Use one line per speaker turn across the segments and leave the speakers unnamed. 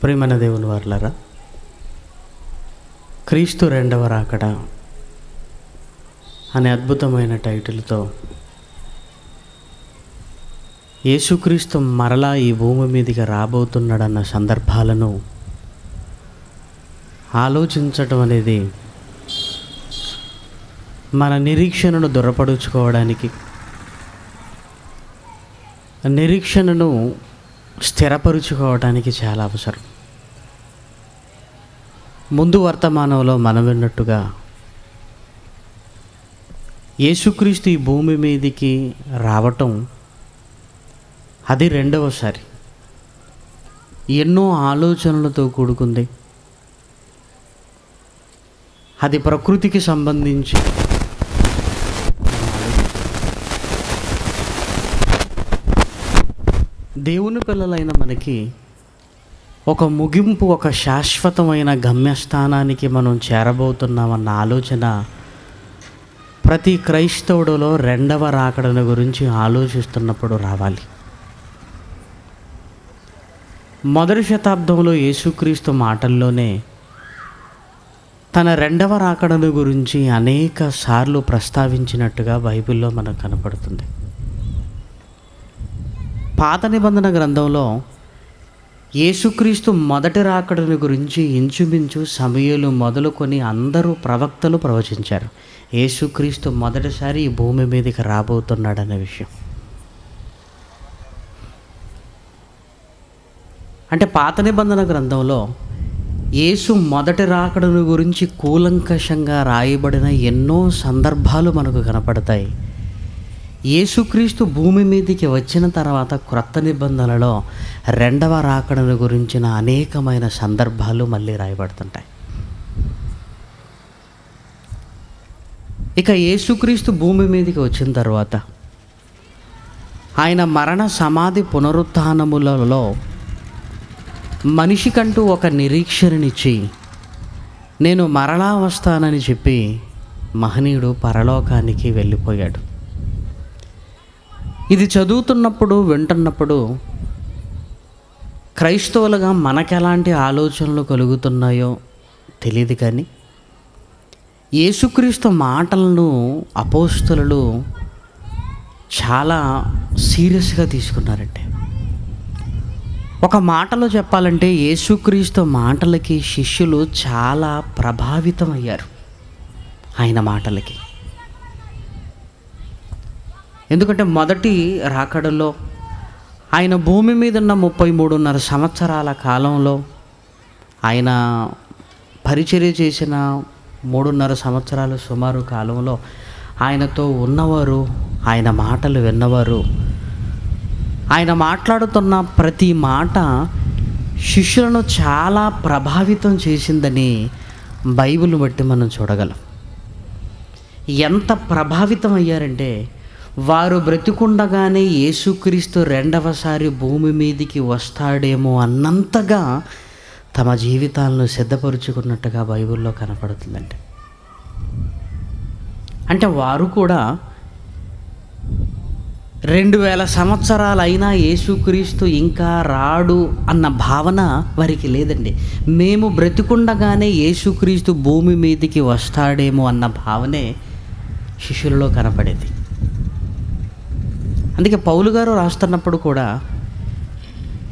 ప్రియమైన దేవుని వారలారా, క్రీస్తు రెండవ రాకడ అనే అద్భుతమైన టైటిల్తో యేసుక్రీస్తు మరలా ఈ భూమి మీదకి రాబోతున్నాడన్న సందర్భాలను ఆలోచించటం అనేది మన నిరీక్షణను దృఢపరుచుకోవడానికి, నిరీక్షణను స్థిరపరుచుకోవడానికి చాలా అవసరం. ముందు వర్తమానంలో మనం విన్నట్టుగా యేసుక్రీస్తు ఈ భూమి మీదికి రావటం అది రెండవసారి. ఎన్నో ఆలోచనలతో కూడుకుంది. అది ప్రకృతికి సంబంధించి దేవుని పిల్లలైన మనకి ఒక ముగింపు, ఒక శాశ్వతమైన గమ్యస్థానానికి మనం చేరబోతున్నామన్న ఆలోచన ప్రతి క్రైస్తవుడిలో రెండవ రాకడను గురించి ఆలోచిస్తున్నప్పుడు రావాలి. మొదటి శతాబ్దంలో యేసుక్రీస్తు మాటల్లోనే తన రెండవ రాకడను గురించి అనేక సార్లు ప్రస్తావించినట్టుగా బైబిల్లో మనకు కనపడుతుంది. పాత నిబంధన గ్రంథంలో యేసుక్రీస్తు మొదటి రాకడను గురించి ఇంచుమించు సమూయేలు మొదలుకొని అందరూ ప్రవక్తలు ప్రవచించారు. యేసుక్రీస్తు మొదటిసారి ఈ భూమి మీదకి రాబోతున్నాడనే విషయం. అంటే పాత నిబంధన గ్రంథంలో యేసు మొదటి రాకడను గురించి కూలంకషంగా రాయబడిన ఎన్నో సందర్భాలు మనకు కనపడతాయి. యేసుక్రీస్తు భూమి మీదకి వచ్చిన తర్వాత క్రొత్త నిబంధనలో రెండవ రాకడను గురించిన అనేకమైన సందర్భాలు మళ్ళీ రాయబడుతుంటాయి. ఇక యేసుక్రీస్తు భూమి మీదకి వచ్చిన తర్వాత ఆయన మరణ సమాధి పునరుత్థానములలో మనిషికంటూ ఒక నిరీక్షణనిచ్చి నేను మరలా వస్తానని చెప్పి మహనీయుడు పరలోకానికి వెళ్ళిపోయాడు. ఇది చదువుతున్నప్పుడు, వింటున్నప్పుడు క్రైస్తవులుగా మనకెలాంటి ఆలోచనలు కలుగుతున్నాయో తెలియదు, కానీ యేసుక్రీస్తు మాటలను అపోస్తలులు చాలా సీరియస్గా తీసుకున్నారంటే. ఒక మాటలో చెప్పాలంటే యేసుక్రీస్తు మాటలకి శిష్యులు చాలా ప్రభావితం అయ్యారు. ఆయన మాటలకి. ఎందుకంటే మొదటి రాకడలో ఆయన భూమి మీద ఉన్న 33.5 సంవత్సరాల కాలంలో, ఆయన పరిచర్య చేసిన 3.5 సంవత్సరాల సుమారు కాలంలో ఆయనతో ఉన్నవారు, ఆయన మాటలు విన్నవారు, ఆయన మాట్లాడుతున్న ప్రతి మాట శిష్యులను చాలా ప్రభావితం చేసిందని బైబిల్ బట్టి మనం చూడగలం. ఎంత ప్రభావితం అయ్యారంటే వారు బ్రతికుండగానే యేసుక్రీస్తు రెండవసారి భూమి మీదికి వస్తాడేమో అన్నంతగా తమ జీవితాలను సిద్ధపరుచుకున్నట్టుగా బైబిల్లో కనపడుతుందండి. అంటే వారు కూడా 2000 సంవత్సరాలైనా యేసుక్రీస్తు ఇంకా రాడు అన్న భావన వారికి లేదండి. మేము బ్రతికుండగానే యేసుక్రీస్తు భూమి మీదికి వస్తాడేమో అన్న భావనే శిష్యులలో కనపడేది. అందుకే పౌలు గారు రాస్తున్నప్పుడు కూడా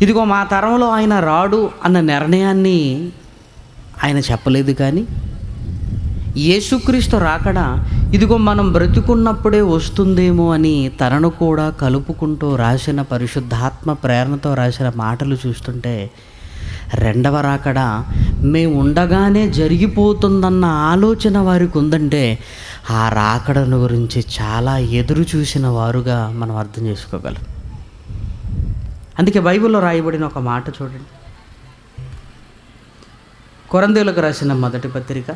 ఇదిగో మా తరంలో ఆయన రాడు అన్న నిర్ణయాన్ని ఆయన చెప్పలేదు, కానీ యేసుక్రీస్తు రాకడ ఇదిగో మనం బ్రతికున్నప్పుడే వస్తుందేమో అని తనను కూడా కలుపుకుంటూ రాసిన, పరిశుద్ధాత్మ ప్రేరణతో రాసిన మాటలు చూస్తుంటే రెండవ రాకడ మేము ఉండగానే జరిగిపోతుందన్న ఆలోచన వారికి ఉందంటే ఆ రాకడను గురించి చాలా ఎదురు చూసిన వారుగా మనం అర్థం చేసుకోగలం. అందుకే బైబిల్లో రాయబడిన ఒక మాట చూడండి. కొరింథీయులకు రాసిన మొదటి పత్రిక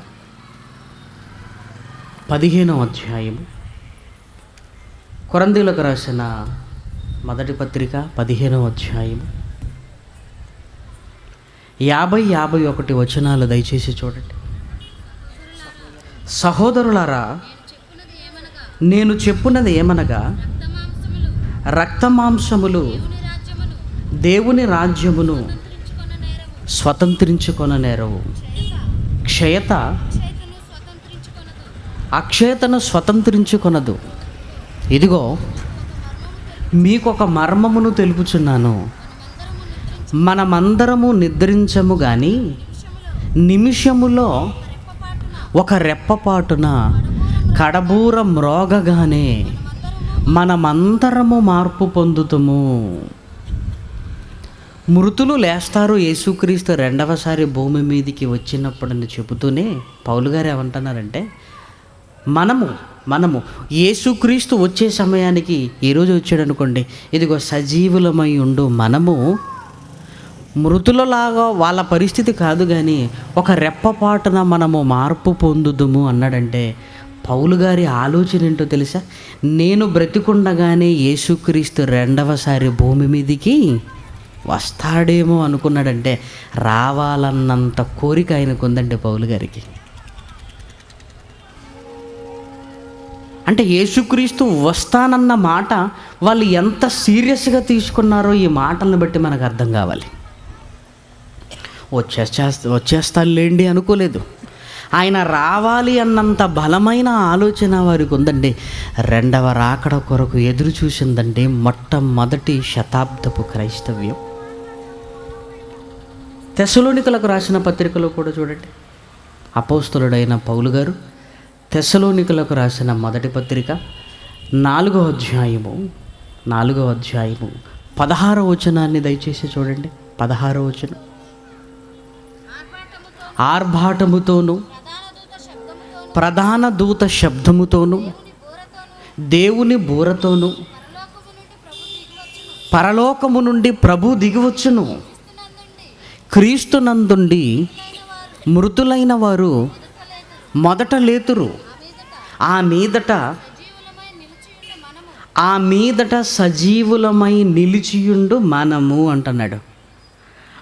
15వ అధ్యాయము. కొరింథీయులకు రాసిన మొదటి పత్రిక 15వ అధ్యాయము 50-51 వచనాలు దయచేసి చూడండి. సహోదరులారా, నేను చెప్పున్నది ఏమనగా రక్తమాంసములు దేవుని రాజ్యమును స్వతంత్రించుకొననేరవు. క్షయత అక్షయతను స్వతంత్రించుకొనదు. ఇదిగో మీకొక మర్మమును తెలుపుచున్నాను, మనమందరము నిద్రించము గాని నిమిషములో ఒక రెప్పపాటున కడబూర మ్రోగగానే మనమందరము మార్పు పొందుతుము. మృతులు లేస్తారు యేసుక్రీస్తు రెండవసారి భూమి మీదికి వచ్చినప్పుడని చెబుతూనే పౌలు గారు ఏమంటున్నారంటే, మనము యేసుక్రీస్తు వచ్చే సమయానికి ఈరోజు వచ్చాడు అనుకోండి, ఇదిగో సజీవులమై ఉండు మనము మృతులలాగా వాళ్ళ పరిస్థితి కాదు కానీ ఒక రెప్పపాటున మనము మార్పు పొందుదుము అన్నాడంటే పౌలు గారి ఆలోచన ఏంటో తెలుసా? నేను బ్రతికుండగానే యేసుక్రీస్తు రెండవసారి భూమి మీదికి వస్తాడేమో అనుకున్నాడంటే రావాలన్నంత కోరిక ఆయనకు ఉందండి పౌలు గారికి. అంటే యేసుక్రీస్తు వస్తానన్న మాట వాళ్ళు ఎంత సీరియస్గా తీసుకున్నారో ఈ మాటలను బట్టి మనకు అర్థం కావాలి. వచ్చేస్తాలేండి అనుకోలేదు. ఆయన రావాలి అన్నంత బలమైన ఆలోచన వారికి ఉందండి. రెండవ రాకడ కొరకు ఎదురు చూసిందండి మొట్టమొదటి శతాబ్దపు క్రైస్తవ్యం. తెస్సలోనికలకు రాసిన పత్రికలో కూడా చూడండి, అపోస్తలుడైన పౌలు గారు తెస్సలోనికలకు రాసిన మొదటి పత్రిక 4వ అధ్యాయము 16వ వచనాన్ని దయచేసి చూడండి. 16వ వచనం, ఆర్భాటముతోను ప్రధాన దూత శబ్దముతోను దేవుని బూరతోను పరలోకము నుండి ప్రభు దిగివచ్చును. క్రీస్తునందుండి మృతులైన వారు మొదట లేతురు, ఆ మీదట సజీవులమై నిలిచియుండు మనము అంటున్నాడు.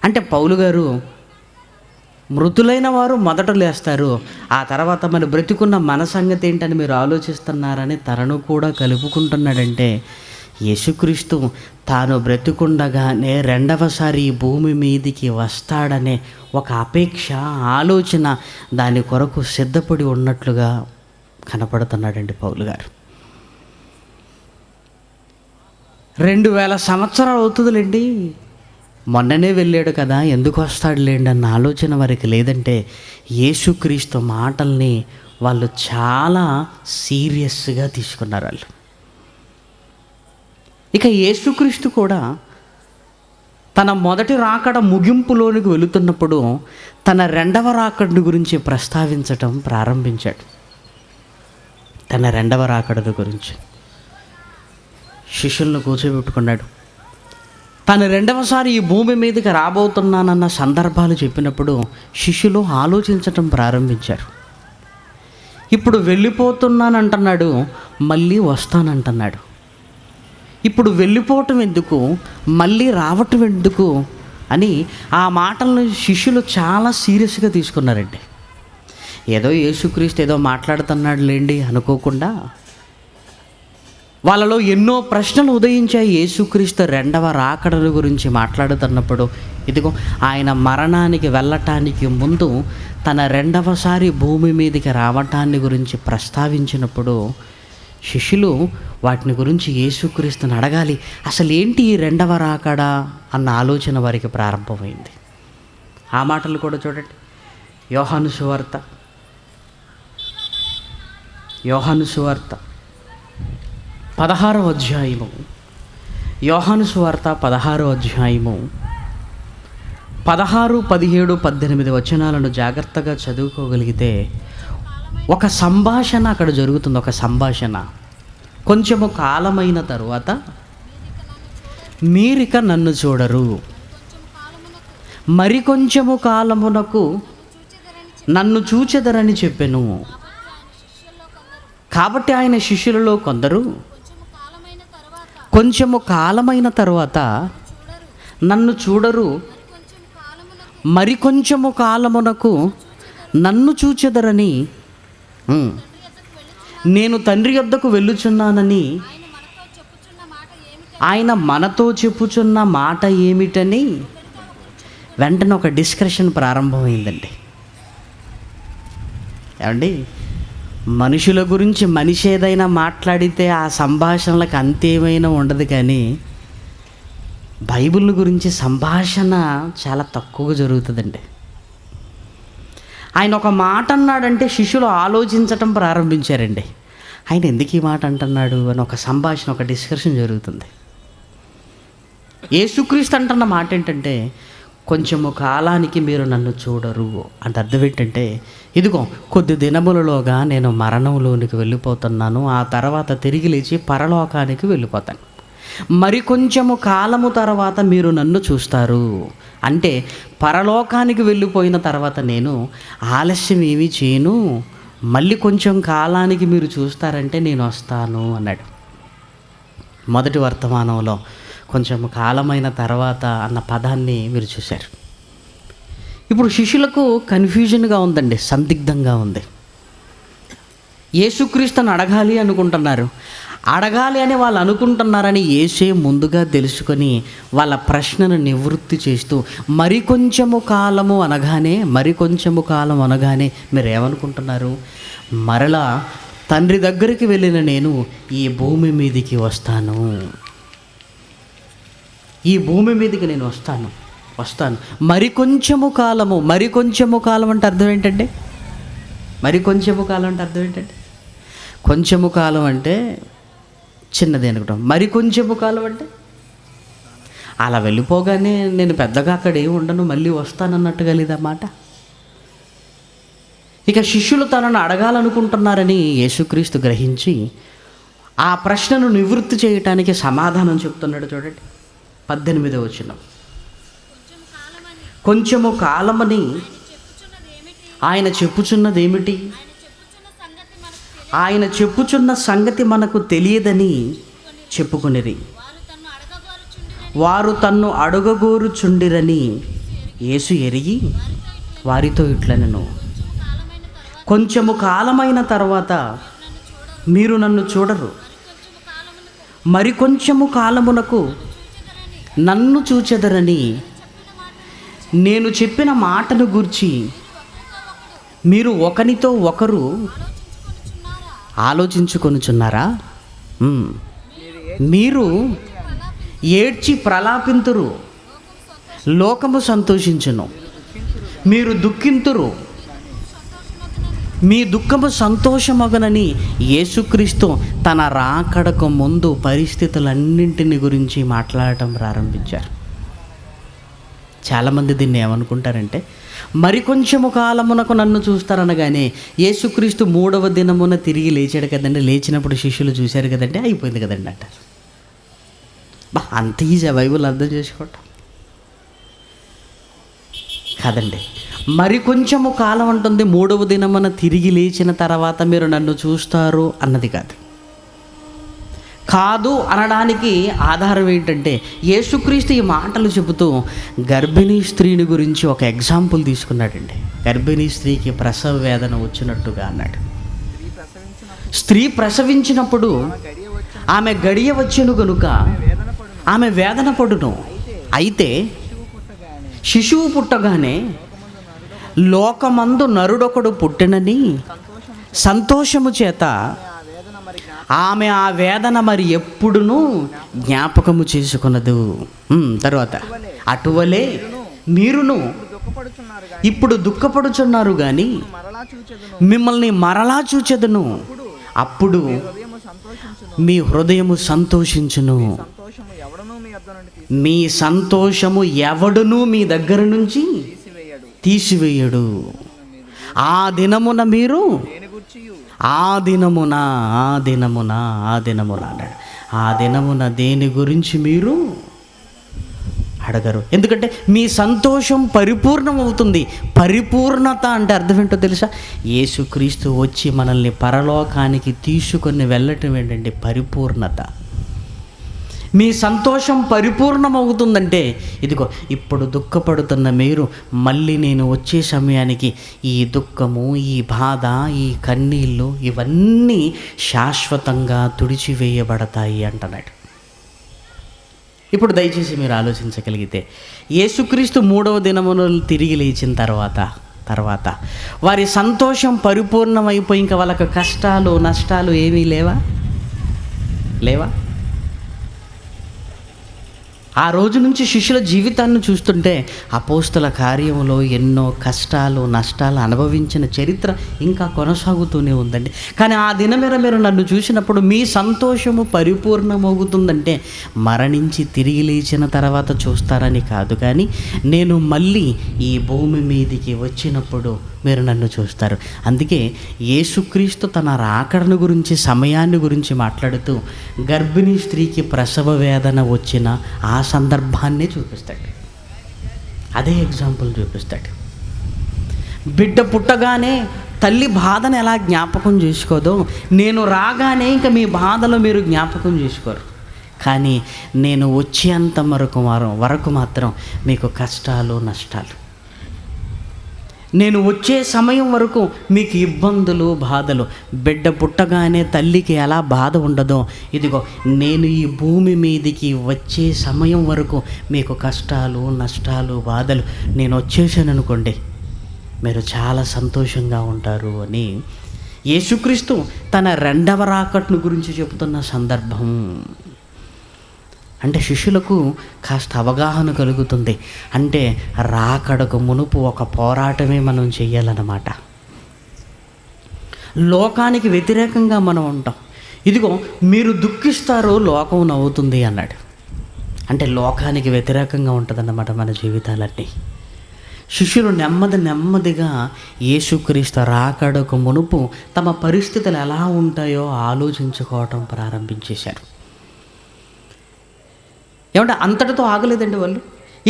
అంటే పౌలు గారు మృతులైన వారు మొదట లేస్తారు, ఆ తర్వాత మరి బ్రతికున్న మన సంగతి ఏంటని మీరు ఆలోచిస్తున్నారని తనను కూడా కలుపుకుంటున్నాడంటే యేసుక్రీస్తు తాను బ్రతికుండగానే రెండవసారి ఈ భూమి మీదికి వస్తాడనే ఒక అపేక్ష, ఆలోచన, దాని కొరకు సిద్ధపడి ఉన్నట్లుగా కనపడుతున్నాడండి పౌలు గారు. 2000 సంవత్సరాలు అవుతుందిలేండి, మొన్ననే వెళ్ళాడు కదా, ఎందుకు వస్తాడులేండి అన్న ఆలోచన వారికి లేదంటే యేసుక్రీస్తు మాటల్ని వాళ్ళు చాలా సీరియస్గా తీసుకున్నారు వాళ్ళు. ఇక యేసుక్రీస్తు కూడా తన మొదటి రాకడ ముగింపులోనికి వెళుతున్నప్పుడు తన రెండవ రాకడ గురించి ప్రస్తావించటం ప్రారంభించాడు. తన రెండవ రాకడ గురించి శిష్యులను కూర్చోబెట్టుకున్నాడు. తను రెండవసారి ఈ భూమి మీదకి రాబోతున్నానన్న సందర్భాలు చెప్పినప్పుడు శిష్యులు ఆలోచించటం ప్రారంభించారు. ఇప్పుడు వెళ్ళిపోతున్నానంటున్నాడు, మళ్ళీ వస్తానంటున్నాడు. ఇప్పుడు వెళ్ళిపోవటం ఎందుకు, మళ్ళీ రావటం ఎందుకు అని ఆ మాటలను శిష్యులు చాలా సీరియస్గా తీసుకున్నారండి. ఏదో యేసుక్రీస్తు ఏదో మాట్లాడుతున్నాడు లేండి అనుకోకుండా వాళ్ళలో ఎన్నో ప్రశ్నలు ఉదయించాయి. యేసుక్రీస్తు రెండవ రాకడ గురించి మాట్లాడుతున్నప్పుడు ఇదిగో ఆయన మరణానికి వెళ్ళటానికి ముందు తన రెండవసారి భూమి మీదకి రావటాన్ని గురించి ప్రస్తావించినప్పుడు శిష్యులు వాటిని గురించి యేసుక్రీస్తుని అడగాలి, అసలు ఏంటి ఈ రెండవ రాకడ అన్న ఆలోచన వారికి ప్రారంభమైంది. ఆ మాటలు కూడా చూడండి. యోహాను సువార్త 16వ అధ్యాయము, యోహాను సువార్త 16వ అధ్యాయము 16, 17, 18 వచనాలను జాగ్రత్తగా చదువుకోగలిగితే ఒక సంభాషణ అక్కడ జరుగుతుంది. ఒక సంభాషణ, కొంచెము కాలమైన తరువాత మీరిక నన్ను చూడరు, మరికొంచెము కాలమునకు నన్ను చూచెదరని చెప్పెను. కాబట్టి ఆయన శిష్యులలో కొందరు కొంచెము కాలమైన తరువాత నన్ను చూడరు, మరికొంచెము కాలమునకు నన్ను చూచెదరని, నేను తండ్రి యొద్దకు వెళ్ళుచున్నానని ఆయన మనతో చెప్పుచున్న మాట ఏమిటని వెంటనే ఒక డిస్కషన్ ప్రారంభమైందండి. ఏమండి, మనుషుల గురించి మనిషి ఏదైనా మాట్లాడితే ఆ సంభాషణలకు అంతేమైనా ఉండదు, కానీ బైబిల్ గురించి సంభాషణ చాలా తక్కువగా జరుగుతుందండి. ఆయన ఒక మాట అన్నాడంటే శిష్యులు ఆలోచించటం ప్రారంభించారండి. ఆయన ఎందుకు ఈ మాట అంటున్నాడు అని ఒక సంభాషణ, ఒక డిస్కషన్ జరుగుతుంది. యేసుక్రీస్తు అంటున్న మాట ఏంటంటే, కొంచెము కాలానికి మీరు నన్ను చూడరు అంటే అర్థం ఏంటంటే, ఇదిగో కొద్ది దినములలోగా నేను మరణంలోనికి వెళ్ళిపోతున్నాను, ఆ తర్వాత తిరిగి లేచి పరలోకానికి వెళ్ళిపోతాను. మరి కొంచెము కాలము తర్వాత మీరు నన్ను చూస్తారు అంటే పరలోకానికి వెళ్ళిపోయిన తర్వాత నేను ఆలస్యం ఏమీ చేయను, మళ్ళీ కొంచెం కాలానికి మీరు చూస్తారంటే నేను వస్తాను అన్నాడు. మొదటి వర్తమానంలో కొంచెం కాలమైన తర్వాత అన్న పదాన్ని మీరు చూశారు. ఇప్పుడు శిష్యులకు కన్ఫ్యూజన్గా ఉందండి, సందిగ్ధంగా ఉంది. యేసుక్రీస్తుని అడగాలి అనుకుంటున్నారు. అడగాలి అని వాళ్ళు అనుకుంటున్నారని యేసే ముందుగా తెలుసుకొని వాళ్ళ ప్రశ్నను నివృత్తి చేస్తూ మరికొంచెము కాలం అనగానే మీరు ఏమనుకుంటున్నారు? మరలా తండ్రి దగ్గరికి వెళ్ళిన నేను ఈ భూమి మీదకి వస్తాను, ఈ భూమి మీదకి నేను వస్తాను. మరికొంచెము కాలం అంటే అర్థం ఏంటంటే, మరికొంచెము కాలం అంటే అర్థం ఏంటంటే, కొంచెము కాలం అంటే చిన్నది అనుకుంటాం, మరి కొంచెము కాలం అంటే అలా వెళ్ళిపోగానే నేను పెద్దగా అక్కడ ఏమి ఉండను, మళ్ళీ వస్తానన్నట్టుగా లేదన్నమాట. ఇక శిష్యులు తనను అడగాలనుకుంటున్నారని యేసుక్రీస్తు గ్రహించి ఆ ప్రశ్నను నివృత్తి చేయటానికి సమాధానం చెప్తున్నాడు. చూడండి 18వ వచనం. కొంచెము కాలమని ఆయన చెప్పుచున్నదేమిటి? ఆయన చెప్పుచున్న సంగతి మనకు తెలియదని చెప్పుకొనిరి. వారు తన్ను అడగగోరుచుండిరని యేసు ఎరిగి వారితో ఇట్లనెను, కొంచెము కాలమైన తర్వాత మీరు నన్ను చూడరు, మరికొంచెము కాలమునకు నన్ను చూచెదరని నేను చెప్పిన మాటను గూర్చి మీరు ఒకనితో ఒకరు ఆలోచించుకొనుచున్నారా? మీరు ఏడ్చి ప్రలాపింతురు, లోకము సంతోషించును. మీరు దుఃఖింతురు, మీ దుఃఖము సంతోషమగనని యేసుక్రీస్తు తన రాకడకు ముందు పరిస్థితులన్నింటిని గురించి మాట్లాడటం ప్రారంభించారు. చాలామంది దీన్ని ఏమనుకుంటారంటే, మరికొంచెము కాలమునకు నన్ను చూస్తారనగానే యేసుక్రీస్తు 3వ దినమున తిరిగి లేచాడు కదండి, లేచినప్పుడు శిష్యులు చూశారు కదండి, అయిపోయింది కదండి అంటారు. అంత ఈజీ బైబిల్ అర్థం చేసుకోవటం కాదండి. మరికొంచెము కాలం అంటుంది, 3వ దినమున తిరిగి లేచిన తర్వాత మీరు నన్ను చూస్తారు అన్నది కాదు అనడానికి ఆధారం ఏంటంటే, యేసుక్రీస్తు ఈ మాటలు చెబుతూ గర్భిణీ స్త్రీని గురించి ఒక ఎగ్జాంపుల్ తీసుకున్నాడండి. గర్భిణీ స్త్రీకి ప్రసవ వేదన వచ్చినట్టుగా అన్నాడు. స్త్రీ ప్రసవించినప్పుడు ఆమె గడియ వచ్చెను గనుక ఆమె వేదన పడును. అయితే శిశువు పుట్టగానే లోకమందు నరుడొకడు పుట్టినని సంతోషము చేత ఆమె ఆ వేదన మరి ఎప్పుడునూ జ్ఞాపకము చేసుకొనదు. తర్వాత అటువలే మీరును ఇప్పుడు దుఃఖపడుచున్నారు కానీ మిమ్మల్ని మరలా చూచెదను, అప్పుడు మీ హృదయము సంతోషించును. మీ సంతోషము ఎవడునూ మీ దగ్గర నుంచి తీసివేయడు. ఆ దినమున మీరు ఆ దినమున అన్నాడు. ఆ దినమున దేని గురించి మీరు అడగరు, ఎందుకంటే మీ సంతోషం పరిపూర్ణమవుతుంది. పరిపూర్ణత అంటే అర్థం ఏంటో తెలుసా? యేసుక్రీస్తు వచ్చి మనల్ని పరలోకానికి తీసుకొని వెళ్ళటం ఏంటంటే పరిపూర్ణత. మీ సంతోషం పరిపూర్ణమవుతుందంటే, ఇదిగో ఇప్పుడు దుఃఖపడుతున్న మీరు మళ్ళీ నేను వచ్చే సమయానికి ఈ దుఃఖము, ఈ బాధ, ఈ కన్నీళ్ళు ఇవన్నీ శాశ్వతంగా తుడిచివేయబడతాయి అంటున్నాడు. ఇప్పుడు దయచేసి మీరు ఆలోచించగలిగితే, యేసుక్రీస్తు 3వ దినమున తిరిగి లేచిన తర్వాత వారి సంతోషం పరిపూర్ణమైపోయి ఇంకా వాళ్ళకి కష్టాలు నష్టాలు ఏమీ లేవా? ఆ రోజు నుంచి శిష్యుల జీవితాన్ని చూస్తుంటే అపోస్తల కార్యంలో ఎన్నో కష్టాలు నష్టాలు అనుభవించిన చరిత్ర ఇంకా కొనసాగుతూనే ఉందండి. కానీ ఆ దినమేర మీరు నన్ను చూసినప్పుడు మీ సంతోషము పరిపూర్ణమవుతుందంటే మరణించి తిరిగి లేచిన తర్వాత చూస్తారని కాదు, కానీ నేను మళ్ళీ ఈ భూమి మీదికి వచ్చినప్పుడు మీరు నన్ను చూస్తారు. అందుకే యేసుక్రీస్తు తన రాకడను గురించి సమయాన్ని గురించి మాట్లాడుతూ గర్భిణీ స్త్రీకి ప్రసవ వేదన వచ్చిన ఆ సందర్భాన్ని చూపిస్తాడు. అదే ఎగ్జాంపుల్ చూపిస్తాడు. బిడ్డ పుట్టగానే తల్లి బాధను ఎలా జ్ఞాపకం చేసుకోదో, నేను రాగానే ఇంకా మీ బాధలు మీరు జ్ఞాపకం చేసుకోరు. కానీ నేను వచ్చేంత వరకు మాత్రం మీకు కష్టాలు నష్టాలు, నేను వచ్చే సమయం వరకు మీకు ఇబ్బందులు బాధలు. బిడ్డ పుట్టగానే తల్లికి ఎలా బాధ ఉండదో, ఇదిగో నేను ఈ భూమి మీదికి వచ్చే సమయం వరకు మీకు కష్టాలు నష్టాలు బాధలు, నేను వచ్చేసాను అనుకోండి మీరు చాలా సంతోషంగా ఉంటారు అని యేసుక్రీస్తు తన 2వ రాకట్ను గురించి చెబుతున్న సందర్భం. అంటే శిష్యులకు కాస్త అవగాహన కలుగుతుంది. అంటే రాకడకు మునుపు ఒక పోరాటమే మనం చెయ్యాలన్నమాట. లోకానికి వ్యతిరేకంగా మనం ఉంటాం. ఇదిగో మీరు దుఃఖిస్తారు, లోకం నవ్వుతుంది అన్నాడు. అంటే లోకానికి వ్యతిరేకంగా ఉంటుందన్నమాట మన జీవితాలన్నీ. శిష్యులు నెమ్మదిగా యేసుక్రీస్తు రాకడకు మునుపు తమ పరిస్థితులు ఎలా ఉంటాయో ఆలోచించుకోవటం ప్రారంభించేశారు. ఏమంటే అంతటితో ఆగలేదండి వాళ్ళు.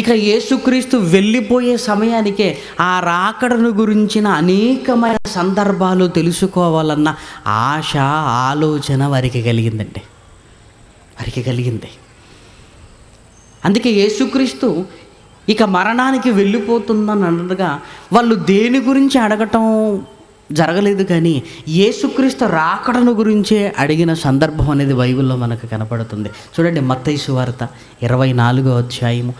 ఇక యేసుక్రీస్తు వెళ్ళిపోయే సమయానికే ఆ రాకడను గురించిన అనేకమైన సందర్భాలు తెలుసుకోవాలన్న ఆశ ఆలోచన వారికి కలిగింది. అందుకే యేసుక్రీస్తు ఇక మరణానికి వెళ్ళిపోతుందని అనగా వాళ్ళు దేని గురించి అడగటం జరగలేదు, కానీ యేసుక్రీస్తు రాకడను గురించే అడిగిన సందర్భం అనేది బైబిల్లో మనకు కనపడుతుంది. చూడండి, మత్తయి సువార్త 24వ అధ్యాయము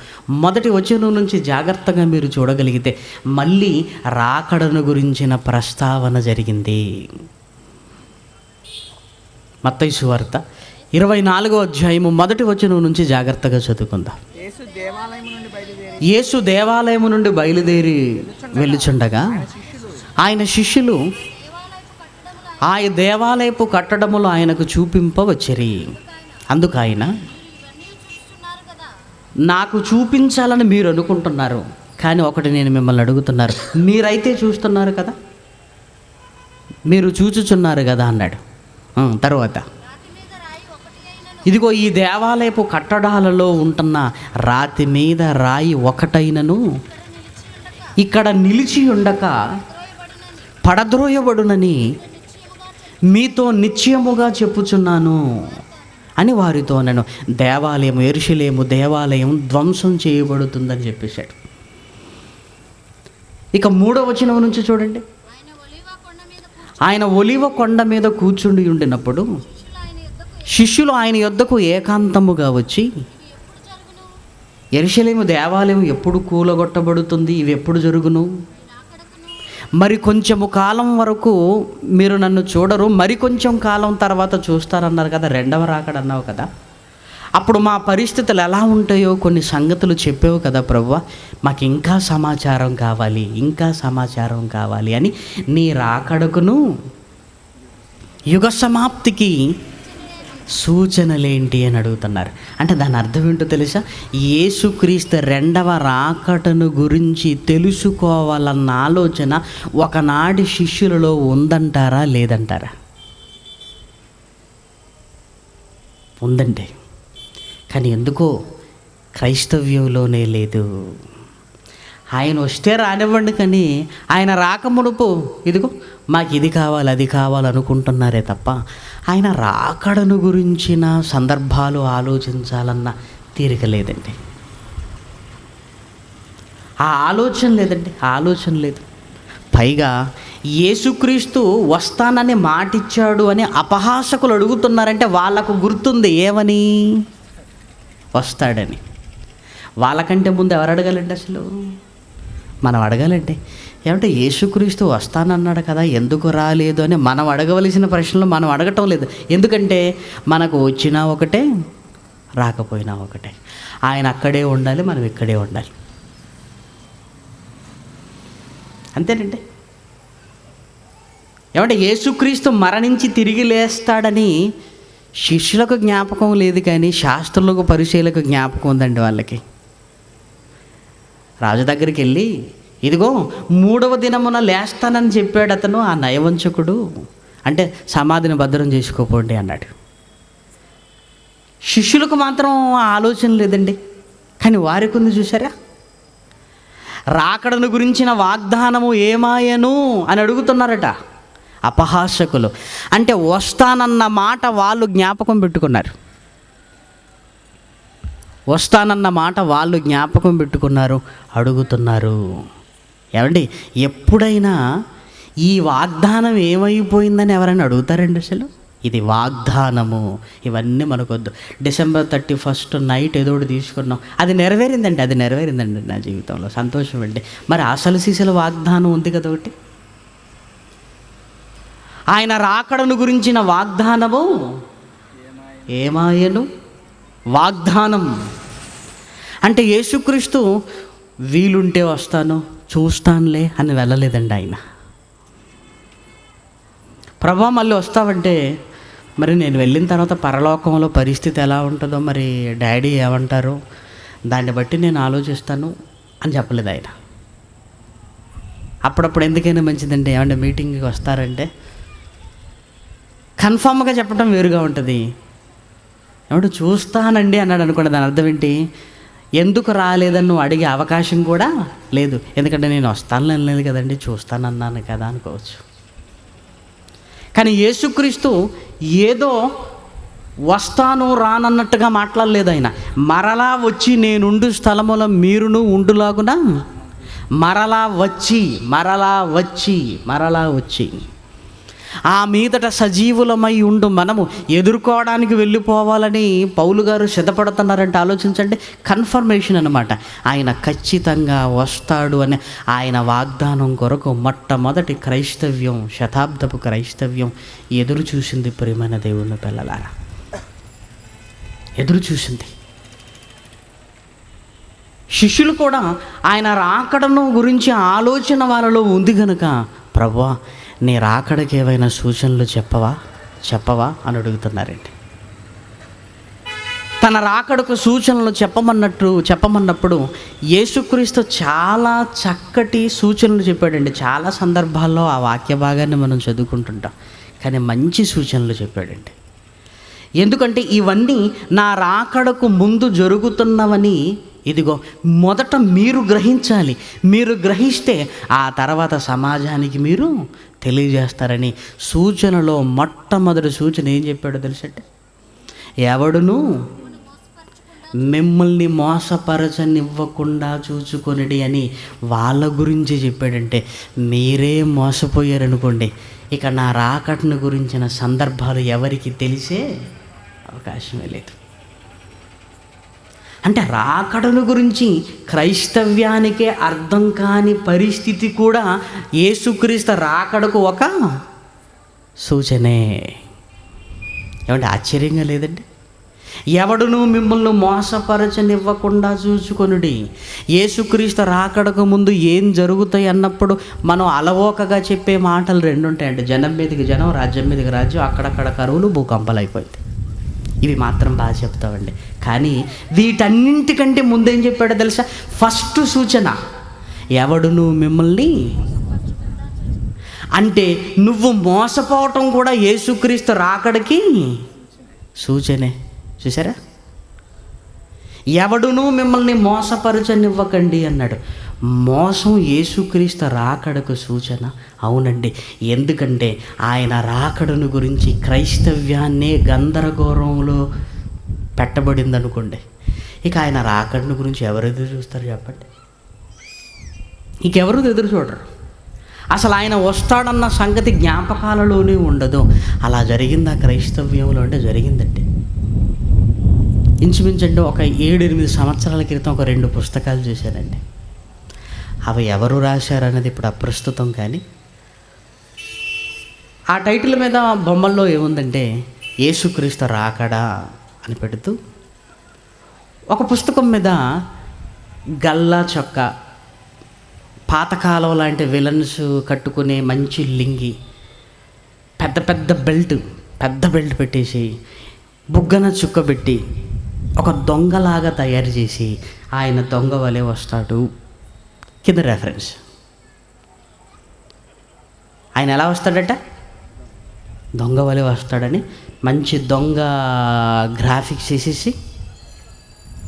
1వ వచనం నుంచి జాగ్రత్తగా మీరు చూడగలిగితే మళ్ళీ రాకడను గురించిన ప్రస్తావన జరిగింది. మత్తయి సువార్త 24వ అధ్యాయము 1వ వచనం నుంచి జాగ్రత్తగా చదువుకుందాం. యేసు దేవాలయము నుండి బయలుదేరి వెళ్ళుచుండగా ఆయన శిష్యులు ఆ దేవాలయపు కట్టడములు ఆయనకు చూపింపవచ్చిరి. అందుకు ఆయన, నాకు చూపించాలని మీరు అనుకుంటున్నారు, కానీ ఒకటి నేను మిమ్మల్ని అడుగుతున్నారు, మీరైతే చూస్తున్నారు కదా, మీరు చూచుచున్నారు కదా అన్నాడు. తర్వాత ఇదిగో ఈ దేవాలయపు కట్టడాలలో ఉంటున్న రాతి మీద రాయి ఒకటైనను ఇక్కడ నిలిచి ఉండక పడద్రోయబడునని మీతో నిశ్చయముగా చెప్పుచున్నాను అని వారితో అన్నాను. దేవాలయం, యెరూషలేము దేవాలయం ధ్వంసం చేయబడుతుందని చెప్పేశాడు. ఇక 3వ వచనం నుంచి చూడండి, ఆయన ఒలీవ కొండ మీద కూర్చుండి ఉండినప్పుడు శిష్యులు ఆయన యొద్దకు ఏకాంతముగా వచ్చి, యెరూషలేము దేవాలయం ఎప్పుడు కూలగొట్టబడుతుంది, ఇవి ఎప్పుడు జరుగును, మరి కొంచెము కాలం వరకు మీరు నన్ను చూడరు, మరి కొంచెం కాలం తర్వాత చూస్తారన్నారు కదా, 2వ రాకడ అన్నావు కదా, అప్పుడు మా పరిస్థితులు ఎలా ఉంటాయో కొన్ని సంగతులు చెప్పావు కదా ప్రభువా, మాకు ఇంకా సమాచారం కావాలి అని నీ రాకడకును యుగ సమాప్తికి సూచనలేంటి అని అడుగుతున్నారు. అంటే దాని అర్థం ఏంటో తెలుసా? యేసుక్రీస్తు 2వ రాకటను గురించి తెలుసుకోవాలన్న ఆలోచన ఒకనాటి శిష్యులలో ఉందంటారా లేదంటారా? ఉందండి. కానీ ఎందుకో క్రైస్తవ్యంలోనే లేదు. ఆయన వస్తే రానివ్వండి, కానీ ఆయన రాకమునుపు ఇదిగో మాకు ఇది కావాలి అది కావాలనుకుంటున్నారే తప్ప ఆయన రాకడను గురించిన సందర్భాలు ఆలోచించాలన్న తీరిక లేదండి. ఆ ఆలోచన లేదు. పైగా యేసుక్రీస్తు వస్తానని మాటిచ్చాడు అని అపహాసకులు అడుగుతున్నారంటే వాళ్ళకు గుర్తుంది ఏమని? వస్తాడని. వాళ్ళకంటే ముందు ఎవరు అడగాలండి అసలు? మనం అడగాలండి. ఏమంటే యేసుక్రీస్తు వస్తానన్నాడు కదా, ఎందుకు రాలేదు అని మనం అడగవలసిన ప్రశ్నలు మనం అడగటం లేదు. ఎందుకంటే మనకు వచ్చినా ఒకటే, రాకపోయినా ఒకటే. ఆయన అక్కడే ఉండాలి, మనం ఇక్కడే ఉండాలి. అంతేనండి. ఏమంటే యేసుక్రీస్తు మరణించి తిరిగి లేస్తాడని శిష్యులకు జ్ఞాపకం లేదు, కానీ శాస్త్రులకు పరిచయులకు జ్ఞాపకం ఉందండి. వాళ్ళకి రాజు దగ్గరికి వెళ్ళి, ఇదిగో 3వ దినమున లేస్తానని చెప్పాడు అతను, ఆ నయవంచకుడు, అంటే సమాధిని భద్రం చేసుకోపోండి అన్నాడు. శిష్యులకు మాత్రం ఆ ఆలోచన లేదండి, కానీ వారికి ఉంది. చూసారా? రాకడను గురించిన వాగ్దానము ఏమాయను అని అడుగుతున్నారట అపహాసకులు. అంటే వస్తానన్న మాట వాళ్ళు జ్ఞాపకం పెట్టుకున్నారు. వస్తానన్న మాట వాళ్ళు జ్ఞాపకం పెట్టుకున్నారు, అడుగుతున్నారు. ఏమండి, ఎప్పుడైనా ఈ వాగ్దానం ఏమైపోయిందని ఎవరైనా అడుగుతారండి అసలు? ఇది వాగ్దానము, ఇవన్నీ మనకొద్దు. December 31 నైట్ ఏదో ఒకటి తీసుకున్నాం, అది నెరవేరిందండి నా జీవితంలో, సంతోషం అండి. మరి అసలు సీసల వాగ్దానం ఉంది కదా ఒకటి, ఆయన రాకడను గురించిన వాగ్దానము ఏమాయను. వాగ్దానం అంటే యేసుక్రీస్తు వీలుంటే వస్తాను, చూస్తానులే అని వెళ్ళలేదండి ఆయన. ప్రభా మళ్ళీ వస్తావంటే, మరి నేను వెళ్ళిన తర్వాత పరలోకంలో పరిస్థితి ఎలా ఉంటుందో, మరి డాడీ ఏమంటారో దాన్ని బట్టి నేను ఆలోచిస్తాను అని చెప్పలేదు ఆయన. అప్పుడప్పుడు ఎందుకైనా మంచిదండి, ఏమంటే మీటింగ్కి వస్తారంటే కన్ఫామ్గా చెప్పడం వేరుగా ఉంటుంది. ఏమంటే చూస్తానండి అన్నాడు అనుకోండి, దాని అర్థం ఏంటి? ఎందుకు రాలేదని నువ్వు అడిగే అవకాశం కూడా లేదు. ఎందుకంటే నేను వస్తాను అనలేదు కదండి, చూస్తానన్నాను కదా అనుకోవచ్చు. కానీ యేసుక్రీస్తు ఏదో వస్తాను రానన్నట్టుగా మాట్లాడలేదు ఆయన. మరలా వచ్చి నేనుండు స్థలములో మీరును ఉండులాగున మరలా వచ్చి ఆ మీదట సజీవులమై ఉండు మనము ఎదుర్కోవడానికి వెళ్ళిపోవాలని పౌలు గారు సిద్ధపడుతున్నారంటే ఆలోచించండి. కన్ఫర్మేషన్ అన్నమాట. ఆయన ఖచ్చితంగా వస్తాడు అని ఆయన వాగ్దానం కొరకు మొట్టమొదటి క్రైస్తవ్యం, శతాబ్దపు క్రైస్తవ్యం ఎదురు చూసింది. ప్రియమైన దేవుని పిల్లలారా, ఎదురు చూసింది. శిష్యులు కూడా ఆయన రాకడను గురించి ఆలోచన వాళ్ళలో ఉంది కనుక, ప్రభువా నీ రాకడకి ఏవైనా సూచనలు చెప్పవా అని అడుగుతున్నారండి. తన రాకడకు సూచనలు చెప్పమన్నప్పుడు యేసుక్రీస్తు చాలా చక్కటి సూచనలు చెప్పాడండి. చాలా సందర్భాల్లో ఆ వాక్య భాగాన్ని మనం చదువుకుంటుంటాం, కానీ మంచి సూచనలు చెప్పాడండి. ఎందుకంటే ఇవన్నీ నా రాకడకు ముందు జరుగుతున్నవని, ఇదిగో మొదట మీరు గ్రహించాలి. మీరు గ్రహిస్తే ఆ తర్వాత సమాజానికి మీరు తెలియజేస్తారని సూచనలో మొట్టమొదటి సూచన ఏం చెప్పాడో తెలుసంటే, ఎవడును మిమ్మల్ని మోసపరచనివ్వకుండా చూచుకొనిడి అని వాళ్ళ గురించి చెప్పాడంటే, మీరే మోసపోయారనుకోండి, ఇక నా రాకటను గురించిన సందర్భాలు ఎవరికి తెలిసే అవకాశమే లేదు. అంటే రాకడను గురించి క్రైస్తవ్యానికే అర్థం కాని పరిస్థితి కూడా యేసుక్రీస్తు రాకడకు ఒక సూచనే. ఏమంటే ఆశ్చర్యంగా లేదండి? ఎవడును మిమ్మల్ని మోసపరచనివ్వకుండా చూచుకొనుడి. యేసుక్రీస్తు రాకడకు ముందు ఏం జరుగుతాయి అన్నప్పుడు మనం అలవోకగా చెప్పే మాటలు రెండు ఉంటాయండి. జనం మీదకి జనం, రాజ్యం మీదకి రాజ్యం, అక్కడక్కడ కరువులు, భూకంపాలు అయిపోయింది. ఇవి మాత్రం బాగా చెప్తామండి. కానీ వీటన్నింటికంటే ముందేం చెప్పాడో తెలుసా? ఫస్ట్ సూచన, ఎవడును మిమ్మల్ని, అంటే నువ్వు మోసపోవటం కూడా యేసుక్రీస్తు రాకడికి సూచనే. చూసారా? ఎవడును మిమ్మల్ని మోసపరచనివ్వకండి అన్నాడు. మోసం యేసుక్రీస్తు రాకడకు సూచన. అవునండి, ఎందుకంటే ఆయన రాకడను గురించి క్రైస్తవ్యాన్నే గందరగోళంలో పెట్టబడింది అనుకోండి. ఇక ఆయన రాకడను గురించి ఎవరు ఎదురు చూస్తారు చెప్పండి? ఇంకెవరు ఎదురు చూడరు. అసలు ఆయన వస్తాడన్న సంగతి జ్ఞాపకాలలోనే ఉండదు. అలా జరిగిందా క్రైస్తవ్యంలో అంటే జరిగిందండి. ఇంచుమించండి ఒక 7-8 సంవత్సరాల క్రితం ఒక 2 పుస్తకాలు చూశానండి. అవి ఎవరు రాశారనేది ఇప్పుడు అప్రస్తుతం. కానీ ఆ టైటిల్ మీద బొమ్మల్లో ఏముందంటే యేసుక్రీస్తు రాకడా అని పెడుతూ, ఒక పుస్తకం మీద గల్లా చొక్కా, పాతకాలం లాంటి విలన్స్ కట్టుకునే మంచి లింగి, పెద్ద బెల్ట్ పెట్టేసి బుగ్గన చుక్క పెట్టి ఒక దొంగలాగా తయారు చేసి ఆయన దొంగ వలె వస్తాడు. కింద రెఫరెన్స్. ఆయన ఎలా వస్తాడట? దొంగ వలె వస్తాడని మంచి దొంగ గ్రాఫిక్స్ వేసేసి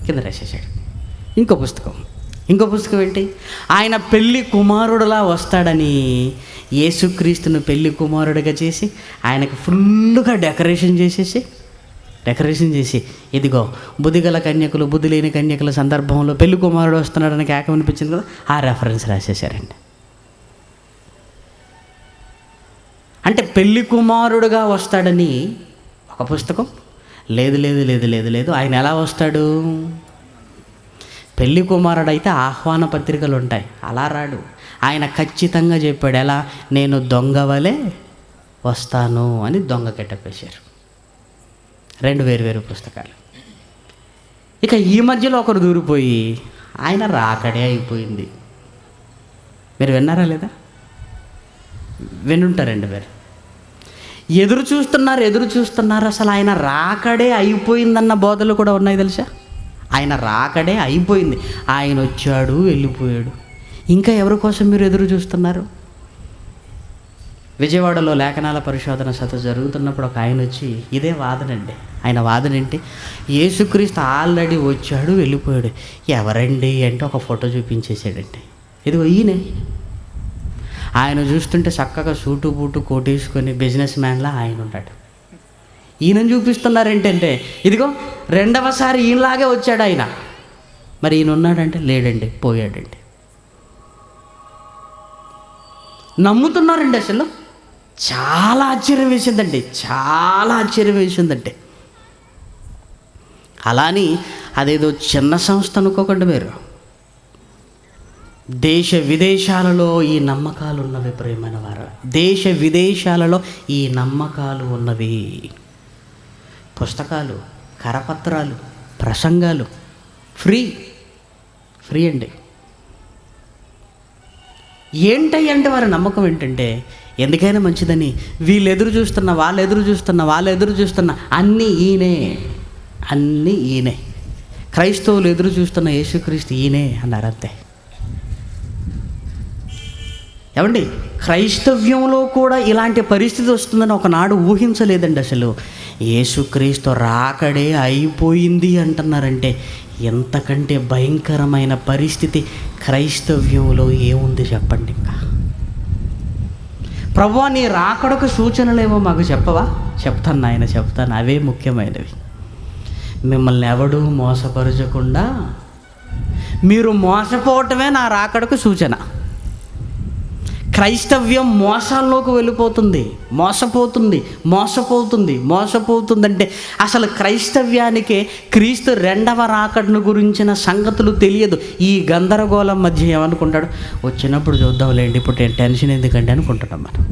కింద రాసేసాడు. ఇంకో పుస్తకం ఏంటి? ఆయన పెళ్ళి కుమారుడులా వస్తాడని యేసుక్రీస్తును పెళ్ళి కుమారుడిగా చేసి ఆయనకు ఫుల్గా డెకరేషన్ చేసి ఇదిగో బుద్ధిగల కన్యకులు, బుద్ధి లేని కన్యకుల సందర్భంలో పెళ్లి కుమారుడు వస్తున్నాడని కేక వినిపించింది కదా, ఆ రెఫరెన్స్ రాసేసారండి. అంటే పెళ్లి కుమారుడుగా వస్తాడని ఒక పుస్తకం, లేదు ఆయన ఎలా వస్తాడు? పెళ్లి కుమారుడు అయితే ఆహ్వాన పత్రికలు ఉంటాయి, అలా రాడు. ఆయన ఖచ్చితంగా చెప్పాడు, ఎలా? నేను దొంగ వలె వస్తాను అని దొంగ కెట్టపేశారు. 2 వేరు పుస్తకాలు. ఇక ఈ మధ్యలో ఒకరు దూరిపోయి ఆయన రాకడే అయిపోయింది. మీరు విన్నారా లేదా? వినుంటారండి. మీరు ఎదురు చూస్తున్నారు. అసలు ఆయన రాకడే అయిపోయిందన్న బోధలు కూడా ఉన్నాయి తెలుసా? ఆయన రాకడే అయిపోయింది, ఆయన వచ్చాడు, వెళ్ళిపోయాడు. ఇంకా ఎవరి కోసం మీరు ఎదురు చూస్తున్నారు? విజయవాడలో లేఖనాల పరిశోధన సదస్సు జరుగుతున్నప్పుడు ఒక ఆయన వచ్చి ఇదే వాదనండి. ఆయన వాదన ఏంటి? యేసుక్రీస్తు ఆల్రెడీ వచ్చాడు, వెళ్ళిపోయాడు. ఎవరండి అంటే ఒక ఫోటో చూపించేసాడండి. ఇదిగో ఈయనే. ఆయన చూస్తుంటే చక్కగా సూటు బూటు కోటేసుకొని బిజినెస్ మ్యాన్లా ఆయన ఉంటాడు. ఈయనను చూపిస్తున్నారేంటంటే ఇదిగో రెండవసారి ఈయనలాగే వచ్చాడు ఆయన. మరి ఈయన ఉన్నాడంటే లేడండి, పోయాడండి. నమ్ముతున్నారండి. అసలు చాలా ఆశ్చర్యం వేసిందండి. అలా అని అదేదో చిన్న సంస్థ అనుకోకండి మీరు. దేశ విదేశాలలో ఈ నమ్మకాలు ఉన్నవి ప్రియమైన వారు. దేశ విదేశాలలో ఈ నమ్మకాలు ఉన్నవి. పుస్తకాలు, కరపత్రాలు, ప్రసంగాలు ఫ్రీ అండి. ఏంటంటే వారి నమ్మకం ఏంటంటే ఎందుకైనా మంచిదని వీళ్ళు ఎదురు చూస్తున్న అన్నీ ఈయనే. క్రైస్తవులు ఎదురు చూస్తున్న యేసుక్రీస్తు ఈయనే అన్నారు అంతే. ఏమండి, క్రైస్తవ్యంలో కూడా ఇలాంటి పరిస్థితి వస్తుందని ఒకనాడు ఊహించలేదండి. అసలు యేసుక్రీస్తు రాకడే అయిపోయింది అంటున్నారంటే ఎంతకంటే భయంకరమైన పరిస్థితి క్రైస్తవ్యంలో ఏముంది చెప్పండి. ఇంకా ప్రభువా నీ రాకడకు సూచనలేమో మాకు చెప్పవా? చెప్తాను నాయన, చెప్తాను. అవే ముఖ్యమైనవి. మిమ్మల్ని ఎవడూ మోసపరచకుండా మీరు మోసపోవటమే నా రాకడకు సూచన. క్రైస్తవ్యం మోసాల్లోకి వెళ్ళిపోతుంది, మోసపోతుందంటే అసలు క్రైస్తవ్యానికే క్రీస్తు రెండవ రాకడను గురించిన సంగతులు తెలియదు. ఈ గందరగోళం మధ్య ఏమనుకుంటాడు? వచ్చినప్పుడు చూద్దాంలేండి, ఇప్పుడు టెన్షన్ ఎందుకండి అనుకుంటున్నాం మనం.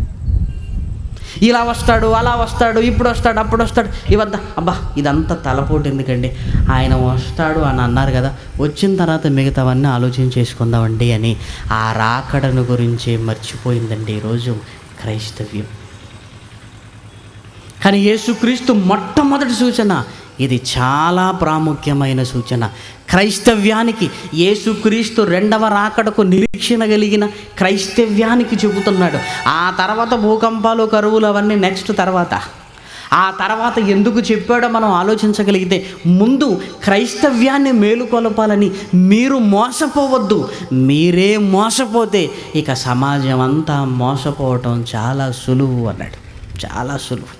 ఇలా వస్తాడు, అలా వస్తాడు, ఇప్పుడు వస్తాడు, అప్పుడు వస్తాడు, ఇవంతా అబ్బా ఇదంతా తలపోటు ఎందుకండి? ఆయన వస్తాడు అని అన్నారు కదా, వచ్చిన తర్వాత మిగతావన్నీ ఆలోచించేసుకుందామండి అని ఆ రాకడను గురించి మర్చిపోయిందండి ఈరోజు క్రైస్తవ్యం. కానీ యేసుక్రీస్తు మొట్టమొదటి సూచన, ఇది చాలా ప్రాముఖ్యమైన సూచన. క్రైస్తవ్యానికి యేసుక్రీస్తు రెండవ రాకడకు నిరీక్షణ కలిగిన క్రైస్తవ్యానికి చెబుతున్నాడు. ఆ తర్వాత భూకంపాలు, కరువులు అవన్నీ నెక్స్ట్ తర్వాత. ఆ తర్వాత ఎందుకు చెప్పాడో మనం ఆలోచించగలిగితే, ముందు క్రైస్తవ్యాన్ని మేలుకొలపాలని మీరు మోసపోవద్దు. మీరే మోసపోతే ఇక సమాజం అంతా మోసపోవటం చాలా సులువు అన్నాడు. చాలా సులువు.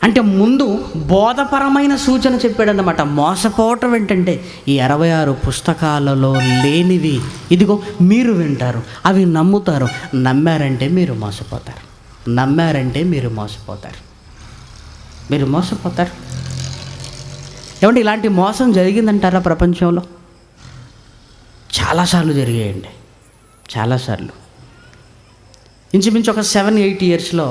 అంటే ముందు బోధపరమైన సూచన చెప్పాడన్నమాట. మోసపోవటం ఏంటంటే ఈ 66 పుస్తకాలలో లేనివి ఇదిగో మీరు వింటారు, అవి నమ్ముతారు. నమ్మారంటే మీరు మోసపోతారు. ఏమంటే ఇలాంటి మోసం జరిగిందంటారా ప్రపంచంలో? చాలాసార్లు జరిగాయండి, చాలాసార్లు. ఇంచుమించు ఒక 7-8 ఇయర్స్లో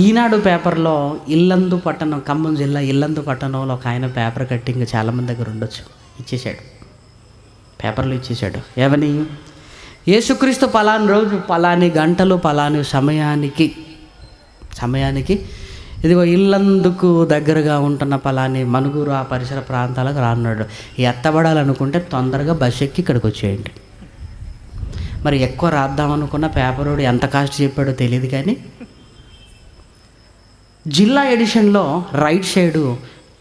ఈనాడు పేపర్లో ఇల్లందు పట్టణం, ఖమ్మం జిల్లా ఇల్లందు పట్టణంలో ఒక ఆయన పేపర్ కట్టింగ్ చాలామంది దగ్గర ఉండొచ్చు, ఇచ్చేశాడు, పేపర్లో ఇచ్చేశాడు. ఏమని? యేసుక్రీస్తు పలాని రోజు పలాని గంటలు పలాని సమయానికి ఇదిగో ఇల్లందుకు దగ్గరగా ఉంటున్న పలాని మనుగురు ఆ పరిసర ప్రాంతాలకు రానున్నాడు. ఎత్తబడాలనుకుంటే తొందరగా బస్ ఎక్కి ఇక్కడికి వచ్చేయండి. మరి ఎక్కువ రాద్దామనుకున్న పేపరోడు ఎంత కాస్ట్ చెప్పాడో తెలియదు, కానీ జిల్లా ఎడిషన్లో రైట్ సైడు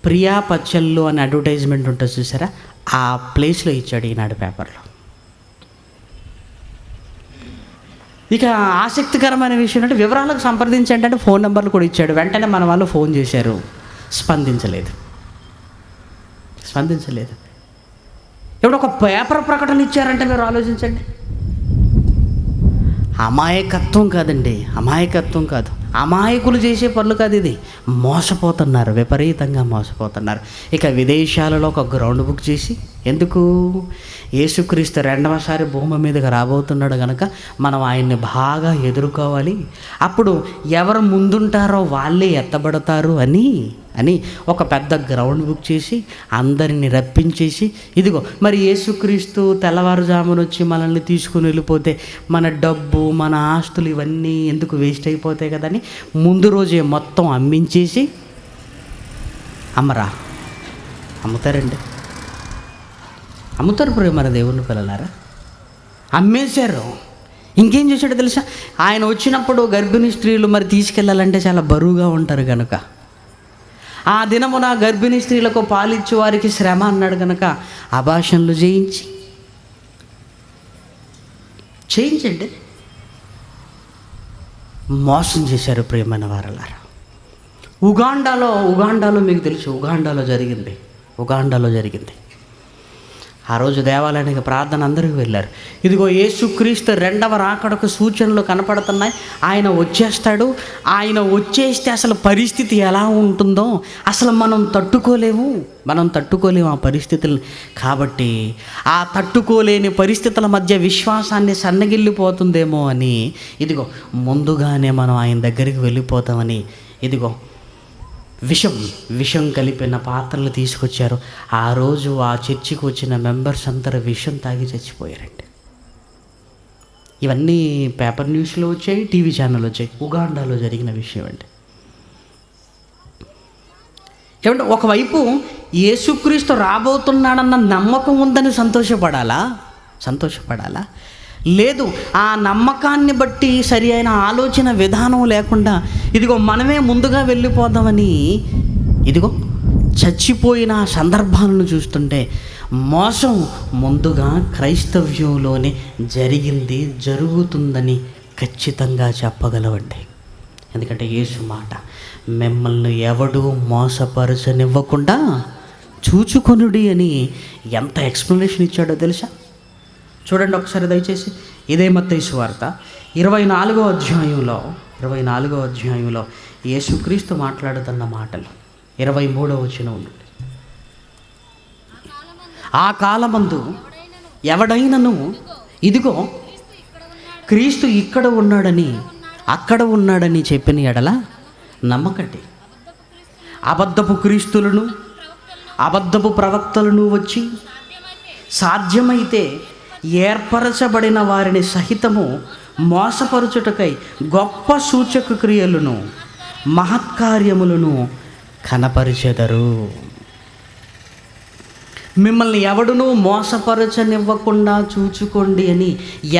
ప్రియా పచ్చళ్ళు అని అడ్వర్టైజ్మెంట్ ఉంటుంది చూసారా, ఆ ప్లేస్లో ఇచ్చాడు ఈనాడు పేపర్లో. ఇక ఆసక్తికరమైన విషయం అంటే వివరాలకు సంప్రదించండి అంటే ఫోన్ నెంబర్లు కూడా ఇచ్చాడు. వెంటనే మన వాళ్ళు ఫోన్ చేశారు, స్పందించలేదు. ఇప్పుడు ఒక పేపర్ ప్రకటన ఇచ్చారంటే మీరు ఆలోచించండి. అమాయకత్వం కాదండి, అమాయకత్వం కాదు, అమాయకులు చేసే పనులు కాదు ఇది. మోసపోతున్నారు, విపరీతంగా మోసపోతున్నారు. ఇక విదేశాలలో ఒక గ్రౌండ్ బుక్ చేసి, ఎందుకు? యేసుక్రీస్తు రెండవసారి భూమి మీదకి రాబోతున్నాడు కనుక మనం ఆయన్ని బాగా ఎదుర్కోవాలి, అప్పుడు ఎవరు ముందుంటారో వాళ్ళే ఎత్తబడతారు అని ఒక పెద్ద గ్రౌండ్ బుక్ చేసి అందరిని రప్పించేసి, ఇదిగో మరి యేసుక్రీస్తు తెల్లవారుజామున వచ్చి మనల్ని తీసుకుని వెళ్ళిపోతే మన డబ్బు మన ఆస్తులు ఇవన్నీ ఎందుకు వేస్ట్ అయిపోతాయి కదని ముందు రోజే మొత్తం అమ్మించేసి, అమ్ముతారు ప్రియమైన దేవుని పిల్లలారా, అమ్మేశారు. ఇంకేం చేశాడో తెలుసా? ఆయన వచ్చినప్పుడు గర్భిణీ స్త్రీలు మరి తీసుకెళ్ళాలంటే చాలా బరువుగా ఉంటారు కనుక, ఆ దినమున గర్భిణీ స్త్రీలకు పాలిచ్చు వారికి శ్రమ అన్నాడు కనుక అబార్షన్లు చేయించండి. మోసం చేశారు ప్రియమైన వారలారా. ఉగాండాలో మీకు తెలుసు, ఉగాండాలో జరిగింది. ఆ రోజు దేవాలయానికి ప్రార్థన అందరికీ వెళ్ళారు. ఇదిగో యేసుక్రీస్తు రెండవ రాకడకు సూచనలు కనపడుతున్నాయి. ఆయన వచ్చేస్తాడు. ఆయన వచ్చేస్తే అసలు పరిస్థితి ఎలా ఉంటుందో అసలు మనం తట్టుకోలేము ఆ పరిస్థితుల్ని. కాబట్టి ఆ తట్టుకోలేని పరిస్థితుల మధ్య విశ్వాసాన్ని సన్నగిల్లిపోతుందేమో అని ఇదిగో ముందుగానే మనం ఆయన దగ్గరికి వెళ్ళిపోతామని ఇదిగో విషం కలిపిన పాత్రలు తీసుకొచ్చారు. ఆ రోజు ఆ చర్చికి వచ్చిన మెంబర్స్ అందరూ విషం తాగి చచ్చిపోయారండి. ఇవన్నీ పేపర్ న్యూస్లో వచ్చాయి, టీవీ ఛానల్ వచ్చాయి. ఉగాండాలో జరిగిన విషయం అండి. ఏమంటే ఒకవైపు యేసుక్రీస్తు రాబోతున్నాడన్న నమ్మకం ఉందని సంతోషపడాలా? లేదు, ఆ నమ్మకాన్ని బట్టి సరి అయిన ఆలోచన విధానం లేకుండా ఇదిగో మనమే ముందుగా వెళ్ళిపోదామని ఇదిగో చచ్చిపోయిన సందర్భాలను చూస్తుంటే మోసం ముందుగా క్రైస్తవ్యంలోనే జరుగుతుందని ఖచ్చితంగా చెప్పగలవండి. ఎందుకంటే యేసు మాట, మిమ్మల్ని ఎవడు మోసపరచనివ్వకుండా చూచుకొనుడి అని ఎంత ఎక్స్ప్లెనేషన్ ఇచ్చాడో తెలుసా? చూడండి ఒకసారి దయచేసి. ఇదే మత్తయి సువార్త 24వ అధ్యాయంలో యేసుక్రీస్తు మాట్లాడుతున్న మాటలు 23వ వచనం నుండి. ఆ కాలమందు ఎవడైనను ఇదిగో క్రీస్తు ఇక్కడ అక్కడ ఉన్నాడని చెప్పిన ఎడల నమ్మకండి. అబద్ధపు క్రీస్తులను అబద్ధపు ప్రవక్తలను వచ్చి సాధ్యమైతే ఏర్పరచబడిన వారిని సహితము మోసపరుచుటకై గొప్ప సూచక క్రియలను మహత్కార్యములను కనపరిచెదరు. మిమ్మల్ని ఎవడునూ మోసపరచనివ్వకుండా చూచుకోండి అని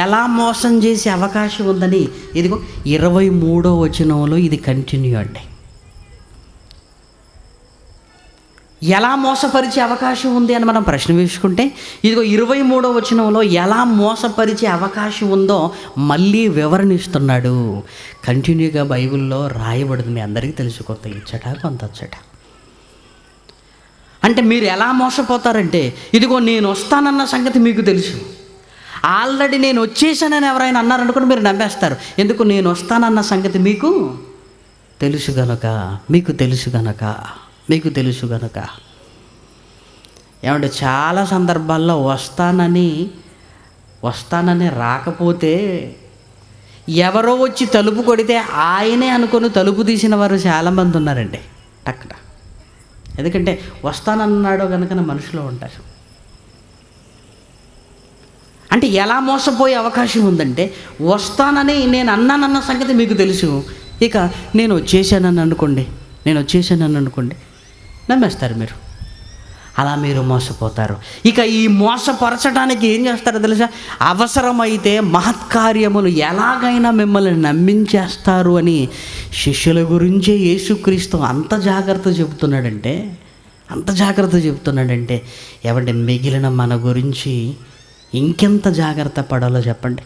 ఎలా మోసం చేసే అవకాశం ఉందని ఇదిగో 23వ వచనంలో ఇది కంటిన్యూ అండి. ఎలా మోసపరిచే అవకాశం ఉంది అని మనం ప్రశ్న వేసుకుంటే ఇదిగో 23వ వచనంలో ఎలా మోసపరిచే అవకాశం ఉందో మళ్ళీ వివరణిస్తున్నాడు. కంటిన్యూగా బైబిల్లో రాయబడింది, మీ అందరికీ తెలుసు, కొంత ఇచ్చట కొంత అచ్చట. అంటే మీరు ఎలా మోసపోతారంటే ఇదిగో నేను వస్తానన్న సంగతి మీకు తెలుసు, ఆల్రెడీ నేను వచ్చేసానని ఎవరైనా అన్నారనుకోండి మీరు నమ్మేస్తారు. ఎందుకు? నేను వస్తానన్న సంగతి మీకు తెలుసు గనక. ఏమంటే చాలా సందర్భాల్లో వస్తానని రాకపోతే ఎవరో వచ్చి తలుపు కొడితే ఆయనే అనుకొని తలుపు తీసిన వారు చాలామంది ఉన్నారండి. టక్కన ఎందుకంటే వస్తానన్నాడో కనుక మనుషులు ఉంటారు. అంటే ఎలా మోసపోయే అవకాశం ఉందంటే, వస్తానని నేను అన్నానన్న సంగతి మీకు తెలుసు, ఇక నేను వచ్చేసానని అనుకోండి నమ్మేస్తారు మీరు. అలా మీరు మోసపోతారు. ఇక ఈ మోసపరచడానికి ఏం చేస్తారో తెలుసా, అవసరమైతే మహత్కార్యములు ఎలాగైనా మిమ్మల్ని నమ్మించేస్తారు అని శిష్యుల గురించే యేసుక్రీస్తు అంత జాగ్రత్త చెబుతున్నాడంటే ఏమంటే మిగిలిన మన గురించి ఇంకెంత జాగ్రత్త పడాలో చెప్పండి.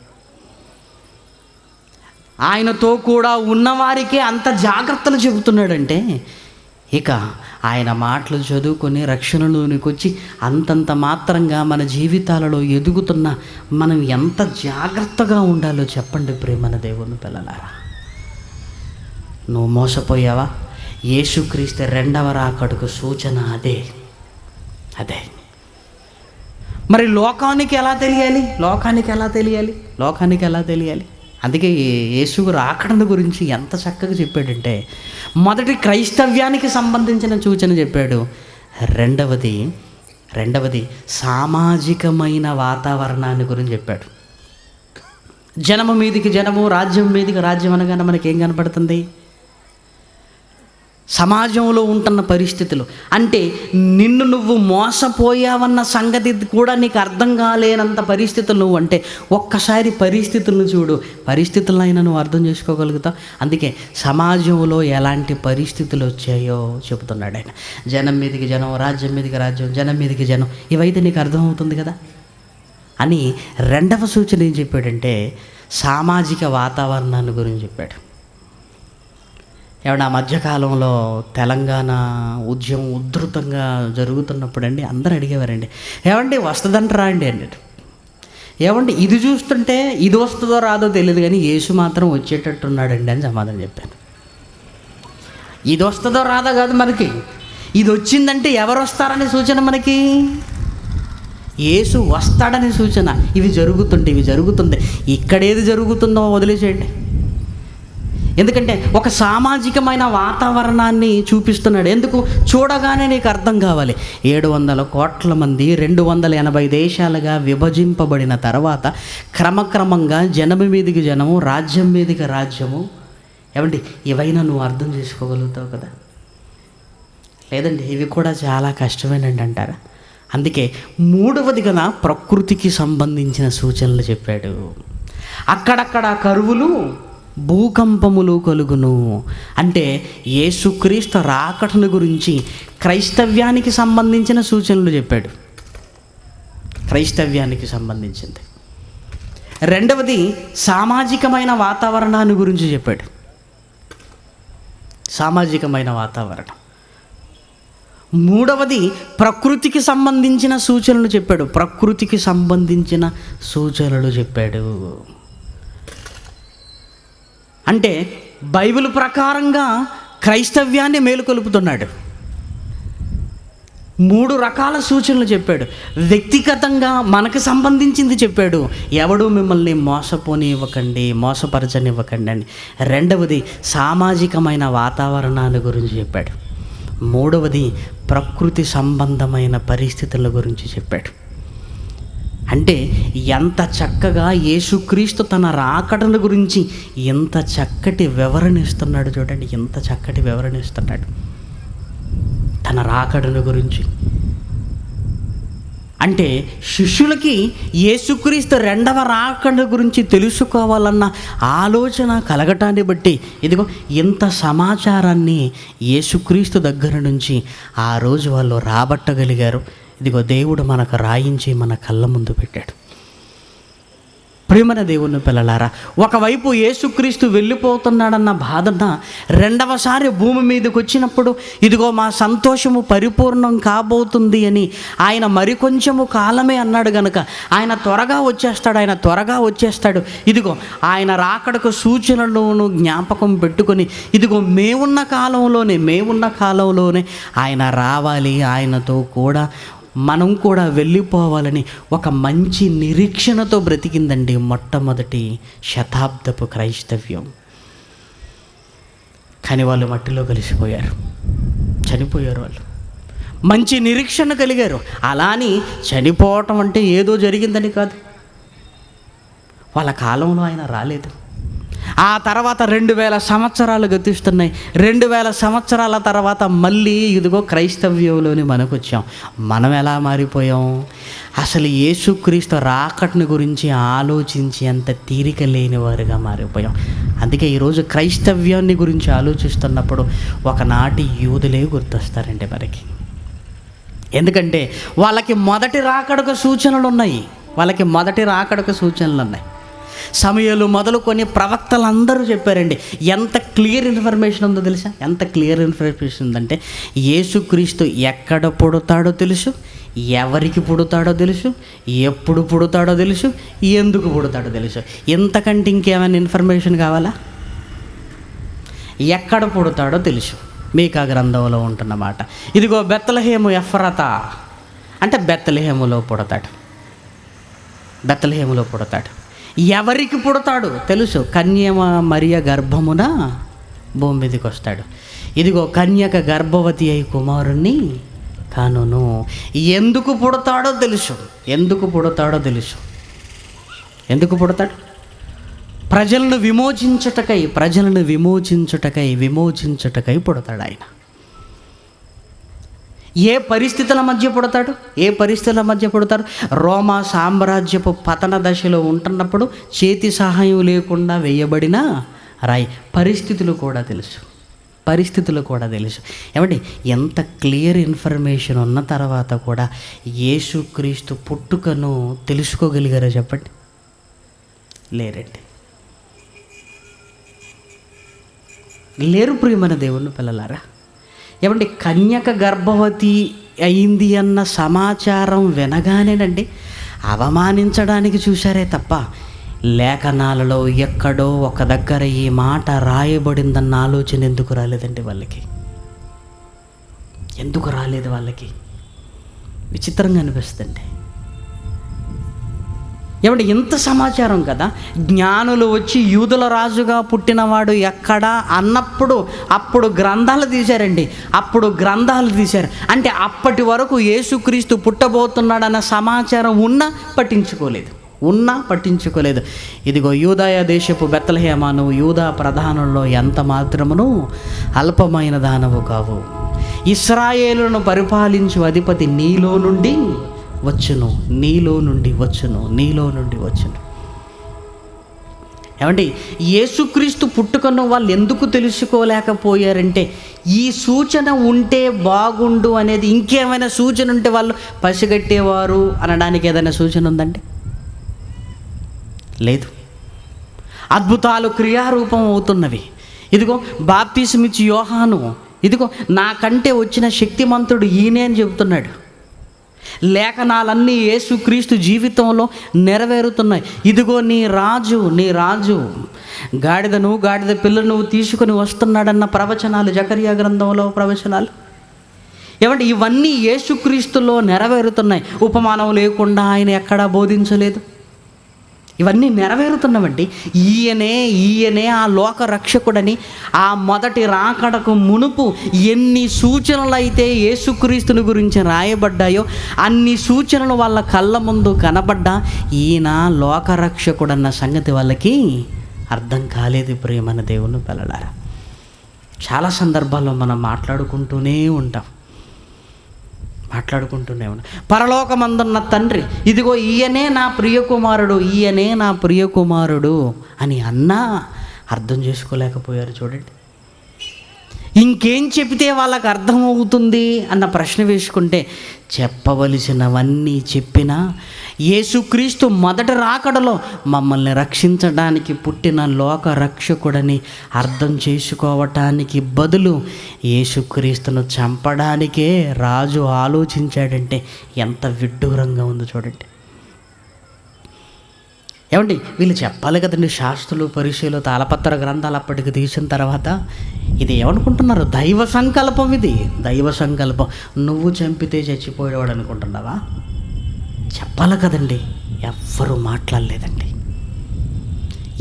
ఆయనతో కూడా ఉన్నవారికే అంత జాగ్రత్తలు చెబుతున్నాడంటే ఇక ఆయన మాటలు చదువుకొని రక్షణలోనికి వచ్చి అంతంత మాత్రంగా మన జీవితాలలో ఎదుగుతున్న మనం ఎంత జాగ్రత్తగా ఉండాలో చెప్పండి ప్రేమన దేవుని పిల్లలారా. నువ్వు మోసపోయావా? యేసుక్రీస్తు రెండవ రాకడకు సూచన అదే. మరి లోకానికి ఎలా తెలియాలి? అందుకే యేసు రాకడను గురించి ఎంత చక్కగా చెప్పాడంటే, మొదటి క్రైస్తవ్యానికి సంబంధించిన సూచన చెప్పాడు. రెండవది సామాజికమైన వాతావరణాన్ని గురించి చెప్పాడు. జనము మీదికి జనము, రాజ్యం మీదికి రాజ్యం అనగానే మనకేం కనపడుతుంది? సమాజంలో ఉంటున్న పరిస్థితులు. అంటే నిన్ను నువ్వు మోసపోయావన్న సంగతి కూడా నీకు అర్థం కాలేనంత పరిస్థితులు నువ్వు అంటే ఒక్కసారి పరిస్థితులను చూడు, పరిస్థితులైనా నువ్వు అర్థం చేసుకోగలుగుతావు. అందుకే సమాజంలో ఎలాంటి పరిస్థితులు వచ్చాయో చెబుతున్నాడు ఆయన. జనం మీదికి జనం, రాజ్యం మీదికి రాజ్యం, జనం మీదికి జనం, ఇవైతే నీకు అర్థమవుతుంది కదా అని రెండవ సూచన ఏం చెప్పాడంటే సామాజిక వాతావరణాన్ని గురించి చెప్పాడు. ఏమన్నా మధ్యకాలంలో తెలంగాణ ఉద్యమం ఉధృతంగా జరుగుతున్నప్పుడు అండి అందరూ అడిగేవారండి, ఏమండి వస్తుందంటారా అండి అన్నాడు. ఏమంటే ఇది చూస్తుంటే ఇది వస్తుందో రాదో తెలియదు కానీ యేసు మాత్రం వచ్చేటట్టున్నాడండి అని సమాధానం చెప్పాను. ఇది వస్తుందో రాదో కాదు మనకి, ఇది వచ్చిందంటే ఎవరు వస్తారనే సూచన మనకి, యేసు వస్తాడని సూచన. ఇవి జరుగుతుంది. ఇక్కడేది జరుగుతుందో వదిలేసేయండి. ఎందుకంటే ఒక సామాజికమైన వాతావరణాన్ని చూపిస్తున్నాడు. ఎందుకు? చూడగానే నీకు అర్థం కావాలి. 700 కోట్ల మంది 280 దేశాలుగా విభజింపబడిన తర్వాత క్రమక్రమంగా జనము మీదికి జనము, రాజ్యం మీదికి రాజ్యము. ఏమండి ఇవైనా నువ్వు అర్థం చేసుకోగలుగుతావు కదా? లేదండి ఇవి కూడా చాలా కష్టమేనండి అంటారా? అందుకే మూడవది కదా ప్రకృతికి సంబంధించిన సూచనలు చెప్పాడు. అక్కడక్కడ కరువులు, భూకంపములు కలుగును. అంటే యేసుక్రీస్తు రాకడను గురించి క్రైస్తవ్యానికి సంబంధించిన సూచనలు చెప్పాడు. క్రైస్తవ్యానికి సంబంధించింది. రెండవది సామాజికమైన వాతావరణాన్ని గురించి చెప్పాడు. సామాజికమైన వాతావరణం. మూడవది ప్రకృతికి సంబంధించిన సూచనలు చెప్పాడు. అంటే బైబిల్ ప్రకారంగా క్రైస్తవ్యాన్ని మేలుకొలుపుతున్నాడు. 3 రకాల సూచనలు చెప్పాడు. వ్యక్తిగతంగా మనకు సంబంధించింది చెప్పాడు, ఎవడు మిమ్మల్ని మోసపరచనివ్వకండి అని. రెండవది సామాజికమైన వాతావరణాల గురించి చెప్పాడు. మూడవది ప్రకృతి సంబంధమైన పరిస్థితుల గురించి చెప్పాడు. అంటే ఎంత చక్కగా యేసుక్రీస్తు తన రాకడను గురించి ఎంత చక్కటి వివరణ ఇస్తున్నాడు చూడండి. ఎంత చక్కటి వివరణ ఇస్తున్నాడు తన రాకడను గురించి. అంటే శిష్యులకి యేసుక్రీస్తు రెండవ రాకడ గురించి తెలుసుకోవాలన్న ఆలోచన కలగటాన్ని బట్టి ఇదిగో ఇంత సమాచారాన్ని యేసుక్రీస్తు దగ్గర నుంచి ఆ రోజు వాళ్ళు రాబట్టగలిగారు. ఇదిగో దేవుడు మనకు రాయించి మన కళ్ళ ముందు పెట్టాడు. ప్రియమైన దేవుని పిల్లలారా, ఒకవైపు యేసుక్రీస్తు వెళ్ళిపోతున్నాడన్న బాధన రెండవసారి భూమి మీదకి వచ్చినప్పుడు ఇదిగో మా సంతోషము పరిపూర్ణం కాబోతుంది అని ఆయన మరికొంచెము కాలమే అన్నాడు గనుక ఆయన త్వరగా వచ్చేస్తాడు. ఇదిగో ఆయన రాకడకు సూచనలను జ్ఞాపకం పెట్టుకొని ఇదిగో మేమున్న కాలంలోనే ఆయన రావాలి, ఆయనతో కూడా మనం కూడా వెళ్ళిపోవాలని ఒక మంచి నిరీక్షణతో బ్రతికిందండి మొట్టమొదటి శతాబ్దపు క్రైస్తవ్యం. కానీ వాళ్ళు మట్టిలో కలిసిపోయారు, చనిపోయారు. వాళ్ళు మంచి నిరీక్షణ కలిగారు. అలా అని చనిపోవటం అంటే ఏదో జరిగిందని కాదు. వాళ్ళ కాలంలో ఆయన రాలేదు. ఆ తర్వాత 2000 సంవత్సరాలు గతిస్తున్నాయి. 2000 సంవత్సరాల తర్వాత మళ్ళీ ఇదిగో క్రైస్తవ్యంలోని మనకు వచ్చాం. మనం ఎలా మారిపోయాం? అసలు యేసుక్రీస్తు రాకట్ని గురించి ఆలోచించి అంత తీరిక లేని వారుగా మారిపోయాం. అందుకే ఈరోజు క్రైస్తవ్యాన్ని గురించి ఆలోచిస్తున్నప్పుడు ఒకనాటి యూదులే గుర్తొస్తారండి మనకి. ఎందుకంటే వాళ్ళకి మొదటి రాకడకు సూచనలు ఉన్నాయి. సమూయేలు మొదలుకొని ప్రవక్తలందరూ చెప్పారండి. ఎంత క్లియర్ ఇన్ఫర్మేషన్ ఉందో తెలుసా? ఎంత క్లియర్ ఇన్ఫర్మేషన్ ఉందంటే యేసుక్రీస్తు ఎక్కడ పుడతాడో తెలుసు, ఎవరికి పుడతాడో తెలుసు, ఎప్పుడు పుడతాడో తెలుసు, ఎందుకు పుడతాడో తెలుసు. ఇంతకంటే ఇంకేమైనా ఇన్ఫర్మేషన్ కావాలా? ఎక్కడ పుడతాడో తెలుసు, మీకా గ్రంథంలో ఉంటున్నమాట. ఇదిగో బెత్లెహేము ఎఫ్రాతా అంటే బెత్లెహేములో పుడతాడు. ఎవరికి పుడతాడు తెలుసు, కన్య మరియ గర్భమున భూమి మీదకి వస్తాడు. ఇదిగో కన్యక గర్భవతి అయి కుమారుణ్ణి కనును. ఎందుకు పుడతాడో తెలుసు. ఎందుకు పుడతాడు? ప్రజలను విమోచించుటకై పుడతాడు ఆయన. ఏ పరిస్థితుల మధ్య పుడతారు? రోమా సామ్రాజ్యపు పతన దశలో ఉంటున్నప్పుడు చేతి సహాయం లేకుండా వేయబడిన రాయి. పరిస్థితులు కూడా తెలుసు. ఏమండి, ఎంత క్లియర్ ఇన్ఫర్మేషన్ ఉన్న తర్వాత కూడా యేసుక్రీస్తు పుట్టుకను తెలుసుకోగలిగారో చెప్పండి? లేరు ప్రియమైన దేవుని పిల్లలారా. ఏమండి, కన్యక గర్భవతి అయింది అన్న సమాచారం వినగానేనండి అవమానించడానికి చూశారే తప్ప లేఖనాలలో ఎక్కడో ఒక దగ్గర ఈ మాట రాయబడిందన్న ఆలోచన ఎందుకు రాలేదండి వాళ్ళకి? విచిత్రంగా అనిపిస్తుంది. ఏమంటే ఇంత సమాచారం కదా, జ్ఞానులు వచ్చి యూదుల రాజుగా పుట్టినవాడు ఎక్కడా అన్నప్పుడు అప్పుడు గ్రంథాలు తీశారండి. అంటే అప్పటి వరకు యేసుక్రీస్తు పుట్టబోతున్నాడన్న సమాచారం ఉన్నా పట్టించుకోలేదు. ఇదిగో యూదాయ దేశపు బెత్లెహేమా, నువ్వు యూదా ప్రధానుల్లో ఎంత మాత్రమును అల్పమైన దానవు కావు. ఇశ్రాయేలును పరిపాలించు అధిపతి నీలో నుండి వచ్చును. ఏమండి, యేసుక్రీస్తు పుట్టుకను వాళ్ళు ఎందుకు తెలుసుకోలేకపోయారంటే ఈ సూచన ఉంటే బాగుండు అనేది. ఇంకేమైనా సూచన ఉంటే వాళ్ళు పసిగట్టేవారు అనడానికి ఏదైనా సూచన ఉందండి? లేదు. అద్భుతాలు క్రియారూపం అవుతున్నవి. ఇదిగో బాప్తిసమిచ్చి యోహాను, ఇదిగో నాకంటే వచ్చిన శక్తిమంతుడు ఈయనే అని చెబుతున్నాడు. లేఖనాలన్నీ యేసుక్రీస్తు జీవితంలో నెరవేరుతున్నాయి. ఇదిగో నీ రాజు గాడిద పిల్లను తీసుకుని వస్తున్నాడన్న ప్రవచనాలు, జకర్యా గ్రంథంలో ప్రవచనాలు. ఏమంటే ఇవన్నీ యేసుక్రీస్తులో నెరవేరుతున్నాయి. ఉపమానం లేకుండా ఆయన ఎక్కడా బోధించలేదు. ఇవన్నీ నెరవేరుతున్నవండి. ఈయనే ఆ లోక రక్షకుడని ఆ మొదటి రాకడకు మునుపు ఎన్ని సూచనలు అయితే యేసుక్రీస్తుని గురించి రాయబడ్డాయో అన్ని సూచనలు వాళ్ళ కళ్ళ ముందు కనబడ్డా ఈయన లోక రక్షకుడన్న సంగతి వాళ్ళకి అర్థం కాలేదు. ప్రియమైన దేవుని పిల్లలారా, చాలా సందర్భాల్లో మనం మాట్లాడుకుంటూనే ఉంటాం. పరలోకమందున్న తండ్రి, ఇదిగో ఈయనే నా ప్రియకుమారుడు అని అన్నా అర్థం చేసుకోలేకపోయారు. చూడండి, ఇంకేం చెబితే వాళ్ళకి అర్థమవుతుంది అన్న ప్రశ్న వేసుకుంటే చెప్పవలసినవన్నీ చెప్పినా యేసుక్రీస్తు మొదటి రాకడలో మమ్మల్ని రక్షించడానికి పుట్టిన లోక రక్షకుడని అర్థం చేసుకోవటానికి బదులు యేసుక్రీస్తును చంపడానికే రాజు ఆలోచించాడంటే ఎంత విడ్డూరంగా ఉందో చూడండి. ఏమండి వీళ్ళు చెప్పాలి కదండి, శాస్త్రులు పరిచయలు తాళపత్ర గ్రంథాలు అప్పటికి తీసిన తర్వాత ఇది ఏమనుకుంటున్నారు? దైవ సంకల్పం, ఇది దైవ సంకల్పం. నువ్వు చంపితే చచ్చిపోయేవాడు అనుకుంటున్నావా? చెప్పాలి కదండి. ఎవ్వరూ మాట్లాడలేదండి,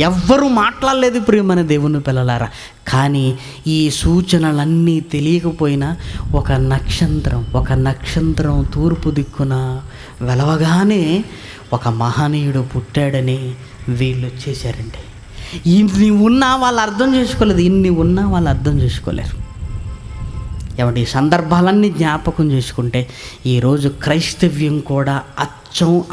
ఎవ్వరూ మాట్లాడలేదు ప్రియమైన దేవుని పిల్లలారా. కానీ ఈ సూచనలన్నీ తెలియకపోయినా ఒక నక్షత్రం తూర్పు దిక్కున వెలవగానే ఒక మహనీయుడు పుట్టాడని వీళ్ళు వచ్చేసారండి. ఇన్ని ఉన్నా వాళ్ళు అర్థం చేసుకోలేరు. ఏమంటే ఈ సందర్భాలన్నీ జ్ఞాపకం చేసుకుంటే ఈరోజు క్రైస్తవ్యం కూడా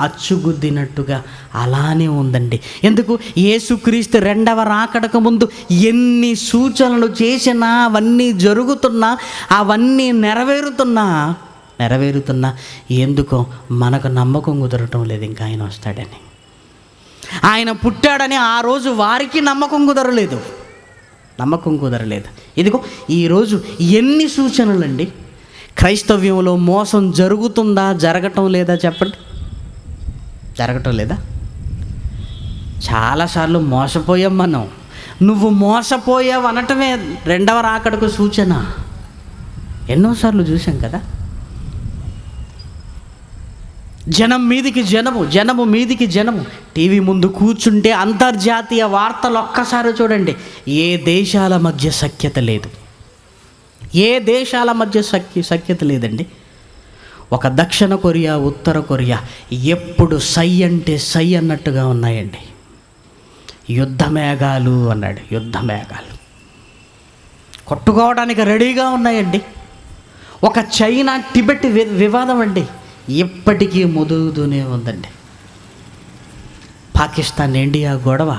అచ్చుగుద్దినట్టుగా అలానే ఉందండి. ఎందుకు? యేసుక్రీస్తు రెండవ రాకడకు ముందు ఎన్ని సూచనలు చేసినా, అవన్నీ జరుగుతున్నా, అవన్నీ నెరవేరుతున్నా ఎందుకో మనకు నమ్మకం కుదరటం లేదు ఇంకా ఆయన వస్తాడని. ఆయన పుట్టాడని ఆ రోజు వారికి నమ్మకం కుదరలేదు. ఇదిగో ఈరోజు ఎన్ని సూచనలండి. క్రైస్తవ్యంలో మోసం జరుగుతుందా, జరగటం లేదా? చెప్పండి, జరగటం లేదా? చాలాసార్లు మోసపోయాం మనం. నువ్వు మోసపోయావు అనటమే రెండవ రాకడకు సూచన. ఎన్నోసార్లు చూసాం కదా. జనం మీదికి జనము. టీవీ ముందు కూర్చుంటే అంతర్జాతీయ వార్తలు ఒక్కసారి చూడండి. ఏ దేశాల మధ్య సఖ్యత లేదండి. ఒక దక్షిణ కొరియా, ఉత్తర కొరియా ఎప్పుడు సై అంటే సై అన్నట్టుగా ఉన్నాయండి. యుద్ధమేఘాలు అన్నాడు, యుద్ధమేఘాలు కొట్టుకోవడానికి రెడీగా ఉన్నాయండి. ఒక చైనా టిబెట్ వివాదం అండి, ఇప్పటికీ ముదుగుతూనే ఉందండి. పాకిస్తాన్ ఇండియా గొడవ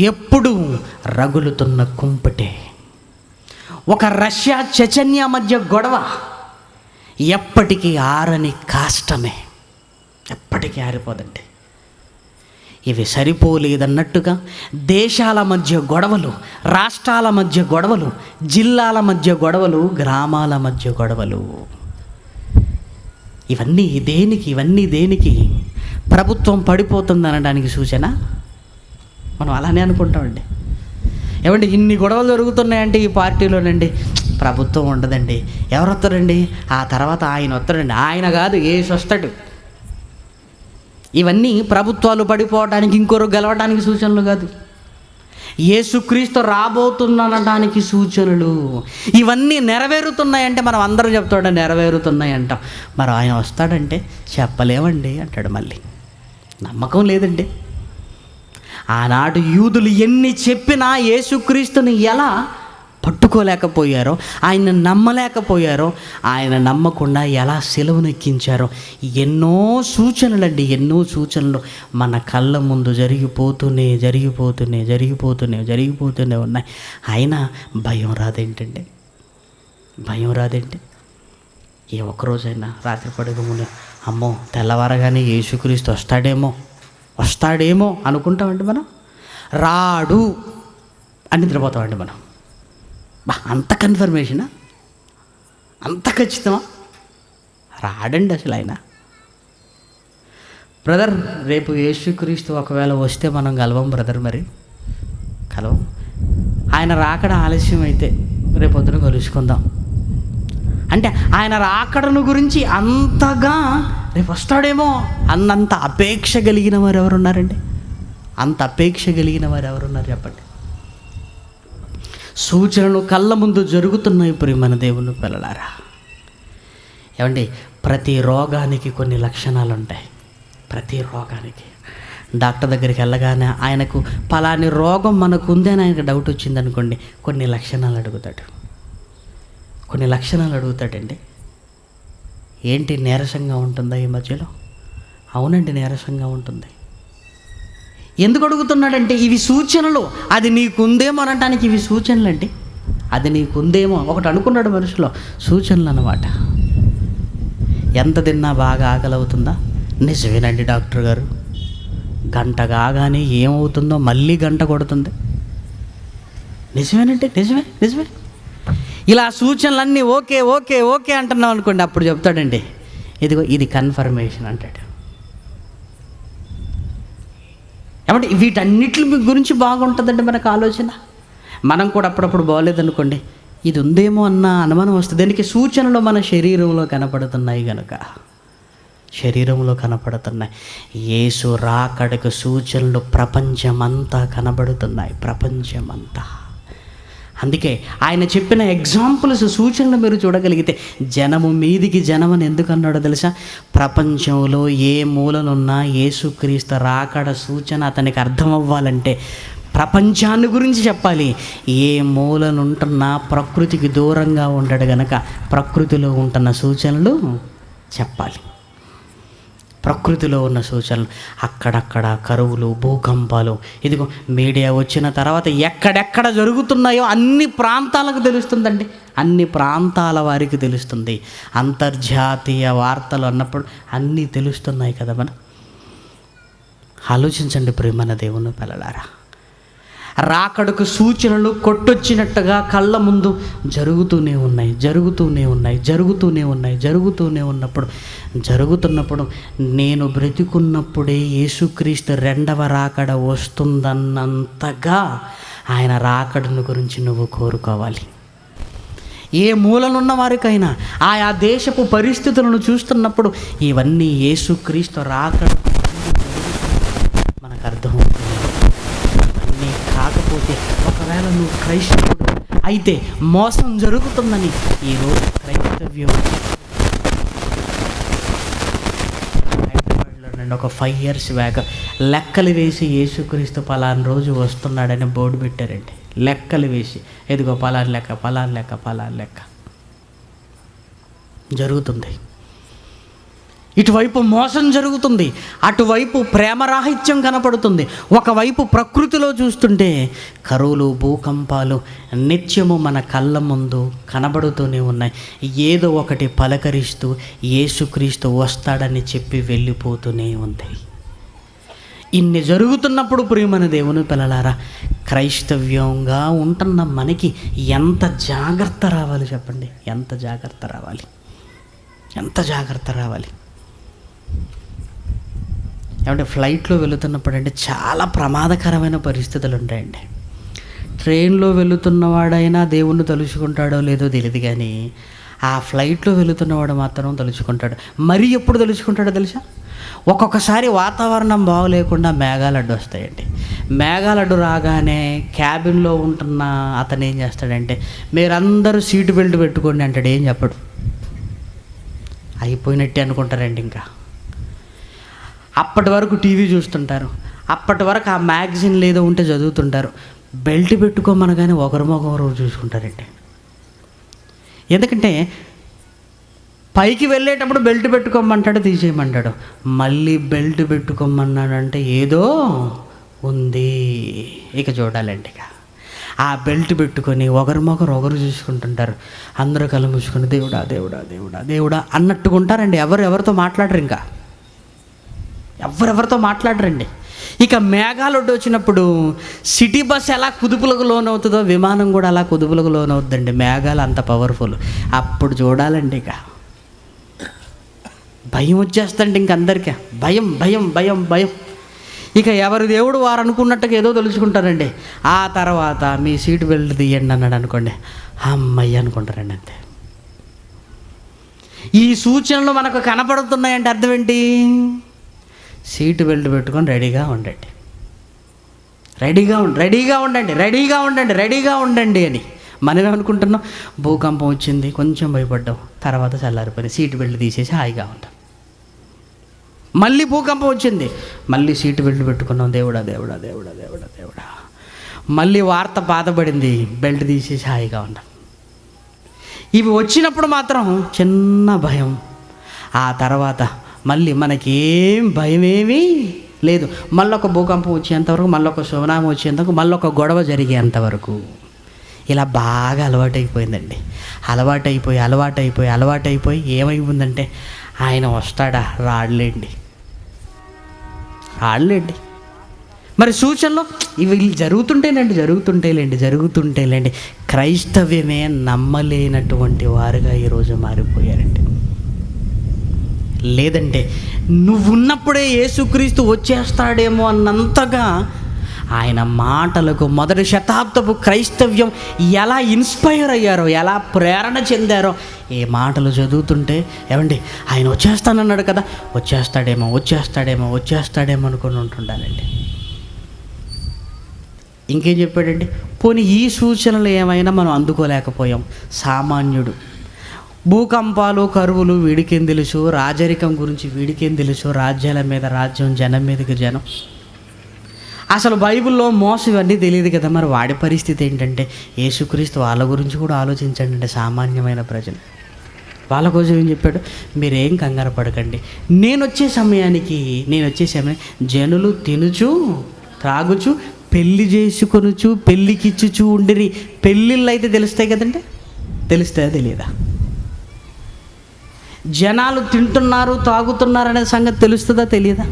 ఎప్పుడు రగులుతున్న కుంపటే. ఒక రష్యా చెచెన్యా మధ్య గొడవ ఎప్పటికీ ఆరని కాష్టమే, ఎప్పటికీ ఆరిపోదండి. ఇవి సరిపోలేదన్నట్టుగా దేశాల మధ్య గొడవలు, రాష్ట్రాల మధ్య గొడవలు, జిల్లాల మధ్య గొడవలు, గ్రామాల మధ్య గొడవలు. ఇవన్నీ దేనికి? ప్రభుత్వం పడిపోతుంది అనడానికి సూచన. మనం అలానే అనుకుంటామండి. ఏమంటే ఇన్ని గొడవలు జరుగుతున్నాయంటే ఈ పార్టీలోనండి ప్రభుత్వం ఉండదండి. ఎవరు వస్తారండి? ఆ తర్వాత ఆయన వస్తాడండి. ఆయన కాదు, యేసు వస్తాడు. ఇవన్నీ ప్రభుత్వాలు పడిపోవడానికి, ఇంకొకరు గెలవడానికి సూచనలు కాదు. యేసుక్రీస్తు రాబోతున్నానడానికి సూచనలు. ఇవన్నీ నెరవేరుతున్నాయంటే మనం అందరం చెప్తాడు నెరవేరుతున్నాయి అంటాం. మరి ఆయన వస్తాడంటే చెప్పలేమండి అంటాడు. మళ్ళీ నమ్మకం లేదండి. ఆనాడు యూదులు ఎన్ని చెప్పినా యేసుక్రీస్తుని ఎలా పట్టుకోలేకపోయారో, ఆయన నమ్మలేకపోయారో, ఆయన నమ్మకుండా ఎలా సిలువనెక్కించారో, ఎన్నో సూచనలు మన కళ్ళ ముందు జరిగిపోతూనే ఉన్నాయి. అయినా భయం రాదేంటండి? ఏ ఒక్కరోజైనా రాత్రి పడక ముందు అమ్మో తెల్లవారగానే యేసుక్రీస్తు వస్తాడేమో అనుకుంటామండి. మనం రాడు అని నిద్రపోతామండి. మనం అంత కన్ఫర్మేషనా? అంత ఖచ్చితమా? రాడండి అసలు ఆయన. బ్రదర్, రేపు యేసుక్రీస్తు ఒకవేళ వస్తే మనం కలవం బ్రదర్. మరి కలవం. ఆయన రాకడ ఆలస్యం అయితే రేపు పొద్దున కలుసుకుందాం అంటే ఆయన రాకడను గురించి అంతగా రేపు వస్తాడేమో అన్నంత అపేక్ష కలిగిన వారు ఎవరున్నారండి? అంత అపేక్ష కలిగిన వారు ఎవరున్నారు చెప్పండి? సూచనలు కళ్ళ ముందు జరుగుతున్నాయి ప్రియమైన దేవుని పిల్లలారా. ఏమండి, ప్రతి రోగానికి కొన్ని లక్షణాలు ఉంటాయి. ప్రతి రోగానికి డాక్టర్ దగ్గరికి వెళ్ళగానే ఆయనకు పలాని రోగం మనకు ఉందని ఆయనకు డౌట్ వచ్చిందనుకోండి, కొన్ని లక్షణాలు అడుగుతాడండి. ఏంటి, నీరసంగా ఉంటుందా ఈ మధ్యలో? అవునండి, నీరసంగా ఉంటుంది. ఎందుకు అడుగుతున్నాడంటే ఇవి సూచనలు. అది నీకుందేమో అనటానికి ఇవి సూచనలు అండి. అది నీకుందేమో ఒకటి అనుకున్నాడు మనుషులో, సూచనలు అన్నమాట. ఎంత తిన్నా బాగా ఆకలి అవుతుందా? నిజమేనండి డాక్టర్ గారు, గంట కాగానే ఏమవుతుందో మళ్ళీ గంట కొడుతుంది. నిజమేనంటే నిజమే. ఇలా సూచనలన్నీ ఓకే అంటున్నాం అనుకోండి, అప్పుడు చెప్తాడండి ఇదిగో ఇది కన్ఫర్మేషన్ అంటాడు. ఏమంటే వీటన్నిటి గురించి బాగుంటుందండి మనకు ఆలోచన. మనం కూడా అప్పుడప్పుడు బాగోలేదనుకోండి, ఇది ఉందేమో అన్న అనుమానం వస్తుంది. దానికి సూచనలు మన శరీరంలో కనపడుతున్నాయి కనుక, శరీరంలో కనపడుతున్నాయి. యేసు రాకడకు సూచనలు ప్రపంచమంతా కనబడుతున్నాయి, ప్రపంచమంతా. అందుకే ఆయన చెప్పిన ఎగ్జాంపుల్స్, సూచనలు మీరు చూడగలిగితే, జనము మీదికి జనమని ఎందుకు అన్నాడో తెలుసా? ప్రపంచంలో ఏ మూలనున్నా యేసుక్రీస్తు రాకడ సూచన అతనికి అర్థం అవ్వాలంటే ప్రపంచాన్ని గురించి చెప్పాలి. ఏ మూలనుంటున్నా ప్రకృతికి దూరంగా ఉండడు గనక ప్రకృతిలో ఉంటున్న సూచనలు చెప్పాలి. ప్రకృతిలో ఉన్న సూచనలు, అక్కడక్కడ కరువులు, భూకంపాలు. ఇదిగో మీడియా వచ్చిన తర్వాత ఎక్కడెక్కడ జరుగుతున్నాయో అన్ని ప్రాంతాలకు తెలుస్తుందండి, అన్ని ప్రాంతాల వారికి తెలుస్తుంది. అంతర్జాతీయ వార్తలు అన్నప్పుడు అన్నీ తెలుస్తున్నాయి కదా. మనం ఆలోచించండి ప్రియమైన దేవుని పిల్లలారా, రాకడకు సూచనలు కొట్టొచ్చినట్టుగా కళ్ళ ముందు జరుగుతూనే ఉన్నప్పుడు జరుగుతున్నప్పుడు నేను బ్రతికున్నప్పుడే యేసుక్రీస్తు రెండవ రాకడ వస్తుందన్నంతగా ఆయన రాకడను గురించి నువ్వు కోరుకోవాలి. ఏ మూలనున్న వారికైనా ఆయా దేశపు పరిస్థితులను చూస్తున్నప్పుడు ఇవన్నీ యేసుక్రీస్తు రాకడ మనకు అర్థమవుతుంది. అన్నీ కాకపోతే ఒకవేళ నువ్వు క్రైస్తవుడు అయితే మోసం జరుగుతుందని ఈరోజు క్రైస్తవ్యం ఒక 5 years బ్యాక్ లెక్కలు వేసి యేసుక్రీస్తు పలానా రోజు వస్తున్నాడని బోర్డు పెట్టారండి. లెక్కలు వేసి, ఎదిగో పలానా లెక్క జరుగుతుంది. ఇటువైపు మోసం జరుగుతుంది, అటువైపు ప్రేమరాహిత్యం కనపడుతుంది. ఒకవైపు ప్రకృతిలో చూస్తుంటే కరువులు, భూకంపాలు నిత్యము మన కళ్ళ ముందు కనబడుతూనే ఉన్నాయి. ఏదో ఒకటి పలకరిస్తూ యేసుక్రీస్తు వస్తాడని చెప్పి వెళ్ళిపోతూనే ఉంది. ఇన్ని జరుగుతున్నప్పుడు ప్రియమైన దేవుని పిల్లలారా, క్రైస్తవ్యంగా ఉంటున్న మనకి ఎంత జాగ్రత్త రావాలి చెప్పండి. ఎంత జాగ్రత్త రావాలి. ఏమంటే ఫ్లైట్లో వెళుతున్నప్పుడు అంటే చాలా ప్రమాదకరమైన పరిస్థితులు ఉంటాయండి. ట్రైన్లో వెళుతున్నవాడైనా దేవుణ్ణి తలుచుకుంటాడో లేదో తెలియదు, కానీ ఆ ఫ్లైట్లో వెళుతున్నవాడు మాత్రం తలుచుకుంటాడు. మరి ఎప్పుడు తలుచుకుంటాడో తెలుసా? ఒక్కొక్కసారి వాతావరణం బాగోలేకుండా మేఘాలు అడ్డు వస్తాయండి. మేఘాలు అడ్డు రాగానే క్యాబిన్లో ఉంటున్న అతను ఏం చేస్తాడంటే, మీరందరూ సీటు బెల్ట్ పెట్టుకోండి అంటాడు. ఏం చెప్పడు, అయిపోయినట్టే అనుకుంటారండి. ఇంకా అప్పటి వరకు టీవీ చూస్తుంటారు, అప్పటి వరకు ఆ మ్యాగజైన్లు ఏదో ఉంటే చదువుతుంటారు. బెల్ట్ పెట్టుకోమనగానే ఒకరు చూసుకుంటారండి. ఎందుకంటే పైకి వెళ్ళేటప్పుడు బెల్ట్ పెట్టుకోమంటాడు, తీసేయమంటాడు. మళ్ళీ బెల్ట్ పెట్టుకోమన్నాడంటే ఏదో ఉంది. ఇక చూడాలండి. ఇక ఆ బెల్ట్ పెట్టుకొని ఒకరు చూసుకుంటుంటారు. అందరూ కళ్ళు మూసుకొని దేవుడా అన్నట్టుగా ఉంటారండి. ఎవరితో మాట్లాడరు, ఇంకా ఎవరెవరితో మాట్లాడరండి. ఇక మేఘాలు వచ్చినప్పుడు సిటీ బస్ ఎలా కుదుపులకు లోనవుతుందో విమానం కూడా అలా కుదుపులకు లోనవుతుందండి. మేఘాలు అంత పవర్ఫుల్. అప్పుడు చూడాలండి. ఇక భయం వచ్చేస్తండి. ఇంక అందరికీ భయం. ఇక ఎవరి దేవుడు వారు అనుకున్నట్టుగా ఏదో తెలుసుకుంటారండి. ఆ తర్వాత మీ సీటు బెల్ట్ తీయండి అన్నాడు అనుకోండి, అమ్మయ్య అనుకుంటారండి. అంతే. ఈ సూచనలు మనకు కనపడుతున్నాయంటే అర్థం ఏంటి? సీటు బెల్ట్ పెట్టుకొని రెడీగా ఉండండి అని. మనం ఏమనుకుంటున్నాం? భూకంపం వచ్చింది, కొంచెం భయపడ్డాం, తర్వాత చల్లారిపోయింది, సీటు బెల్ట్ తీసేసి హాయిగా ఉంటాం. మళ్ళీ భూకంపం వచ్చింది, మళ్ళీ సీటు బెల్ట్ పెట్టుకున్నాం, దేవుడా. మళ్ళీ వార్త బాధపడింది, బెల్ట్ తీసేసి హాయిగా ఉన్నాం. ఇవి వచ్చినప్పుడు మాత్రం చిన్న భయం, ఆ తర్వాత మళ్ళీ మనకేం భయమేమీ లేదు. మళ్ళొక భూకంపం వచ్చేంతవరకు, మళ్ళొక సునామీ వచ్చేంతవరకు, మళ్ళొక గొడవ జరిగేంతవరకు ఇలా బాగా అలవాటైపోయిందండి. అలవాటైపోయి ఏమైపోయిందంటే, ఆయన వస్తాడా? రాడలేండి. మరి సూచనలు ఇవి జరుగుతుంటేలేండి. క్రైస్తవ్యమే నమ్మలేనటువంటి వారుగా ఈరోజు మారిపోయారండి. లేదంటే నువ్వున్నప్పుడే యేసుక్రీస్తు వచ్చేస్తాడేమో అన్నంతగా ఆయన మాటలకు మొదటి శతాబ్దపు క్రైస్తవ్యం ఎలా ఇన్స్పైర్ అయ్యారో, ఎలా ప్రేరణ చెందారో ఏ మాటలు చదువుతుంటే, ఏమండి ఆయన వచ్చేస్తానన్నాడు కదా, వచ్చేస్తాడేమో వచ్చేస్తాడేమో వచ్చేస్తాడేమో అనుకుని ఉంటుండాలండి. ఇంకేం చెప్పాడండి? పోనీ ఈ సూచనలు ఏమైనా మనం అందుకోలేకపోయాం. సామాన్యుడు, భూకంపాలు కరువులు వీడికేం తెలుసు, రాజరికం గురించి వీడికేం తెలుసు, రాజ్యాల మీద రాజ్యం, జనం మీదకి జనం, అసలు బైబిల్లో మోసం ఇవన్నీ తెలియదు కదా. మరి వాడి పరిస్థితి ఏంటంటే, యేసుక్రీస్తు వాళ్ళ గురించి కూడా ఆలోచించండి అంటే, సామాన్యమైన ప్రజలు వాళ్ళ కోసం ఏం చెప్పాడు? మీరేం కంగారు పడకండి, నేను వచ్చే సమయానికి జనులు తినుచు త్రాగుచు పెళ్లి చేసుకొనుచు పెళ్ళికిచ్చుచు ఉండిరి. పెళ్ళిళ్ళు అయితే తెలుస్తాయి కదండి, తెలుస్తాయా తెలియదా? జనాలు తింటున్నారు తాగుతున్నారు అనే సంగతి తెలుస్తుందా తెలియదా?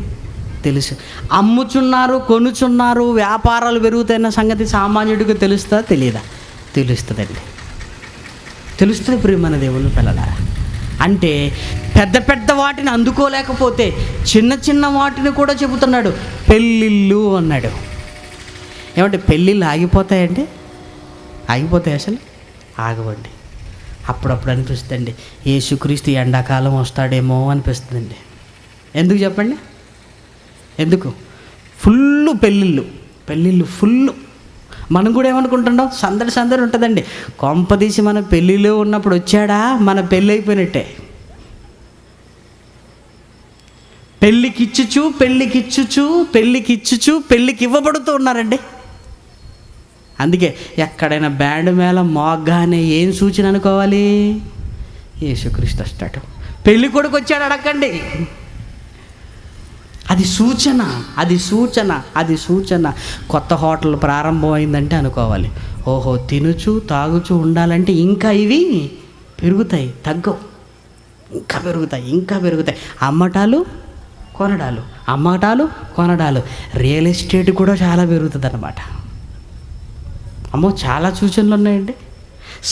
తెలుసు. అమ్ముచున్నారు కొనుచున్నారు వ్యాపారాలు పెరుగుతాయన్న సంగతి సామాన్యుడికి తెలుస్తుందా తెలియదా? తెలుస్తుందండి, తెలుస్తుంది ప్రియమైన దేవుని పిల్లలారా. అంటే పెద్ద పెద్ద వాటిని అందుకోలేకపోతే చిన్న చిన్న వాటిని కూడా చెబుతున్నాడు. పెళ్ళిళ్ళు అన్నాడు. ఏమంటే పెళ్ళిళ్ళు ఆగిపోతాయండి? ఆగిపోతాయి? అసలు ఆగవండి. అప్పుడప్పుడు అనిపిస్తుందండి, యేసుక్రీస్తు ఎండాకాలం వస్తాడేమో అనిపిస్తుందండి. ఎందుకు చెప్పండి? ఎందుకు? ఫుల్ పెళ్ళిళ్ళు ఫుల్. మనం కూడా ఏమనుకుంటున్నాం? సందడి ఉంటుందండి. కొంపదీసి మన పెళ్ళిలో ఉన్నప్పుడు వచ్చాడా, మన పెళ్ళి అయిపోయినట్టే. పెళ్ళికిచ్చుచు పెళ్ళికి ఇవ్వబడుతూ ఉన్నారండి. అందుకే ఎక్కడైనా బ్యాండ్ మేళం మోగ్గానే ఏం సూచన అనుకోవాలి? యేసుక్రీస్తు వస్తాడు. పెళ్ళి కొడుకు వచ్చాడు అడగండి, అది సూచన. కొత్త హోటల్ ప్రారంభమైందంటే అనుకోవాలి, ఓహో తినుచు తాగుచు ఉండాలంటే ఇంకా ఇవి పెరుగుతాయి, తగ్గవు, ఇంకా పెరుగుతాయి. అమ్మటాలు కొనడాలు, రియల్ ఎస్టేట్ కూడా చాలా పెరుగుతుంది అన్నమాట. అమ్మో, చాలా సూచనలు ఉన్నాయండి.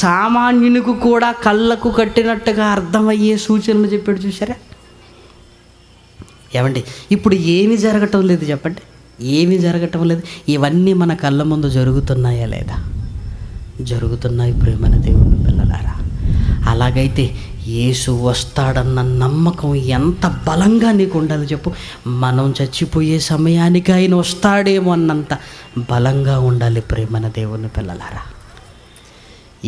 సామాన్యునికి కూడా కళ్ళకు కట్టినట్టుగా అర్థమయ్యే సూచనలు చెప్పాడు. చూసారా? ఏమండి ఇప్పుడు ఏమీ జరగటం లేదు చెప్పండి, ఏమీ జరగటం లేదు. ఇవన్నీ మన కళ్ళ ముందు జరుగుతున్నాయా లేదా? జరుగుతున్నాయి ప్రియమైన దేవుని పిల్లలారా. అలాగైతే యేసు వస్తాడన్న నమ్మకం ఎంత బలంగా నీకు ఉండాలి చెప్పు. మనం చచ్చిపోయే సమయానికి ఆయన వస్తాడేమో అన్నంత బలంగా ఉండాలి ప్రియమైన దేవుని పిల్లలారా.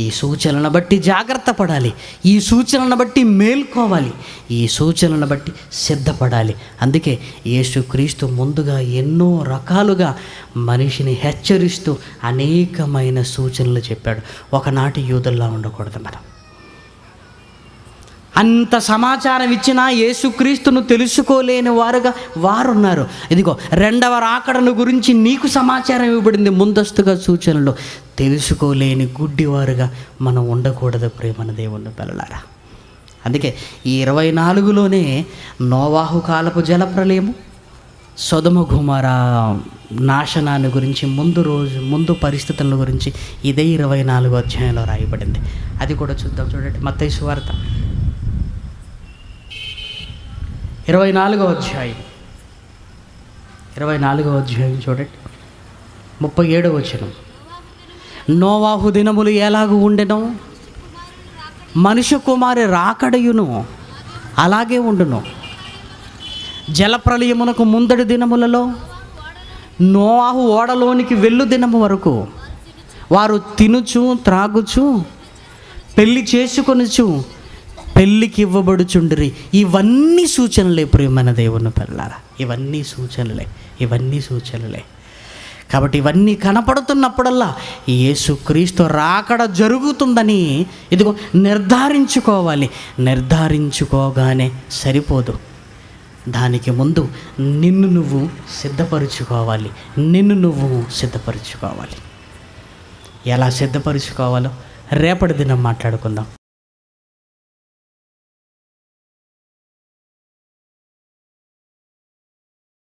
ఈ సూచనలను బట్టి జాగ్రత్త పడాలి, ఈ సూచనలను బట్టి మేల్కోవాలి, ఈ సూచనలను బట్టి సిద్ధపడాలి. అందుకే యేసుక్రీస్తు ముందుగా ఎన్నో రకాలుగా మనిషిని హెచ్చరిస్తూ అనేకమైన సూచనలు చెప్పాడు. ఒకనాటి యూదుల్లా ఉండకూడదు మనం. అంత సమాచారం ఇచ్చినా యేసుక్రీస్తును తెలుసుకోలేని వారున్నారు. ఇదిగో రెండవ రాకడను గురించి నీకు సమాచారం ఇవ్వబడింది ముందస్తుగా సూచనలు. తెలుసుకోలేని గుడ్డివారుగా మనం ఉండకూడదు ప్రియమైన దేవుని పిల్లలారా. అందుకే ఈ 24లోనే నోవాహు కాలపు జలప్రలయము, సొదొమ గొమొర్రా నాశనాన్ని గురించి ముందు పరిస్థితుల గురించి ఇదే 24వ అధ్యాయంలో రాయబడింది. అది కూడా చూద్దాం. చూడండి, మత్తయి సువార్త 24వ అధ్యాయం చూడండి, 37వ వచనం. నోవాహు దినములు ఎలాగూ ఉండెనో మనుష్య కుమారి రాకడయును అలాగే ఉండును. జలప్రలయమునకు ముందడి దినములలో నోవాహు ఓడలోనికి వెళ్ళు దినము వరకు వారు తినుచు త్రాగుచు పెళ్లి చేసుకొనుచు పెళ్ళికి ఇవ్వబడుచుండ్రి. ఇవన్నీ సూచనలే ప్రియమైన దేవుని పిల్లలారా, ఇవన్నీ సూచనలే. కాబట్టి ఇవన్నీ కనపడుతున్నప్పుడల్లా యేసుక్రీస్తు రాకడ జరుగుతుందని ఇదిగో నిర్ధారించుకోగానే సరిపోదు. దానికి ముందు నిన్ను నువ్వు సిద్ధపరుచుకోవాలి. ఎలా సిద్ధపరుచుకోవాలో రేపటి దినం మాట్లాడుకుందాం.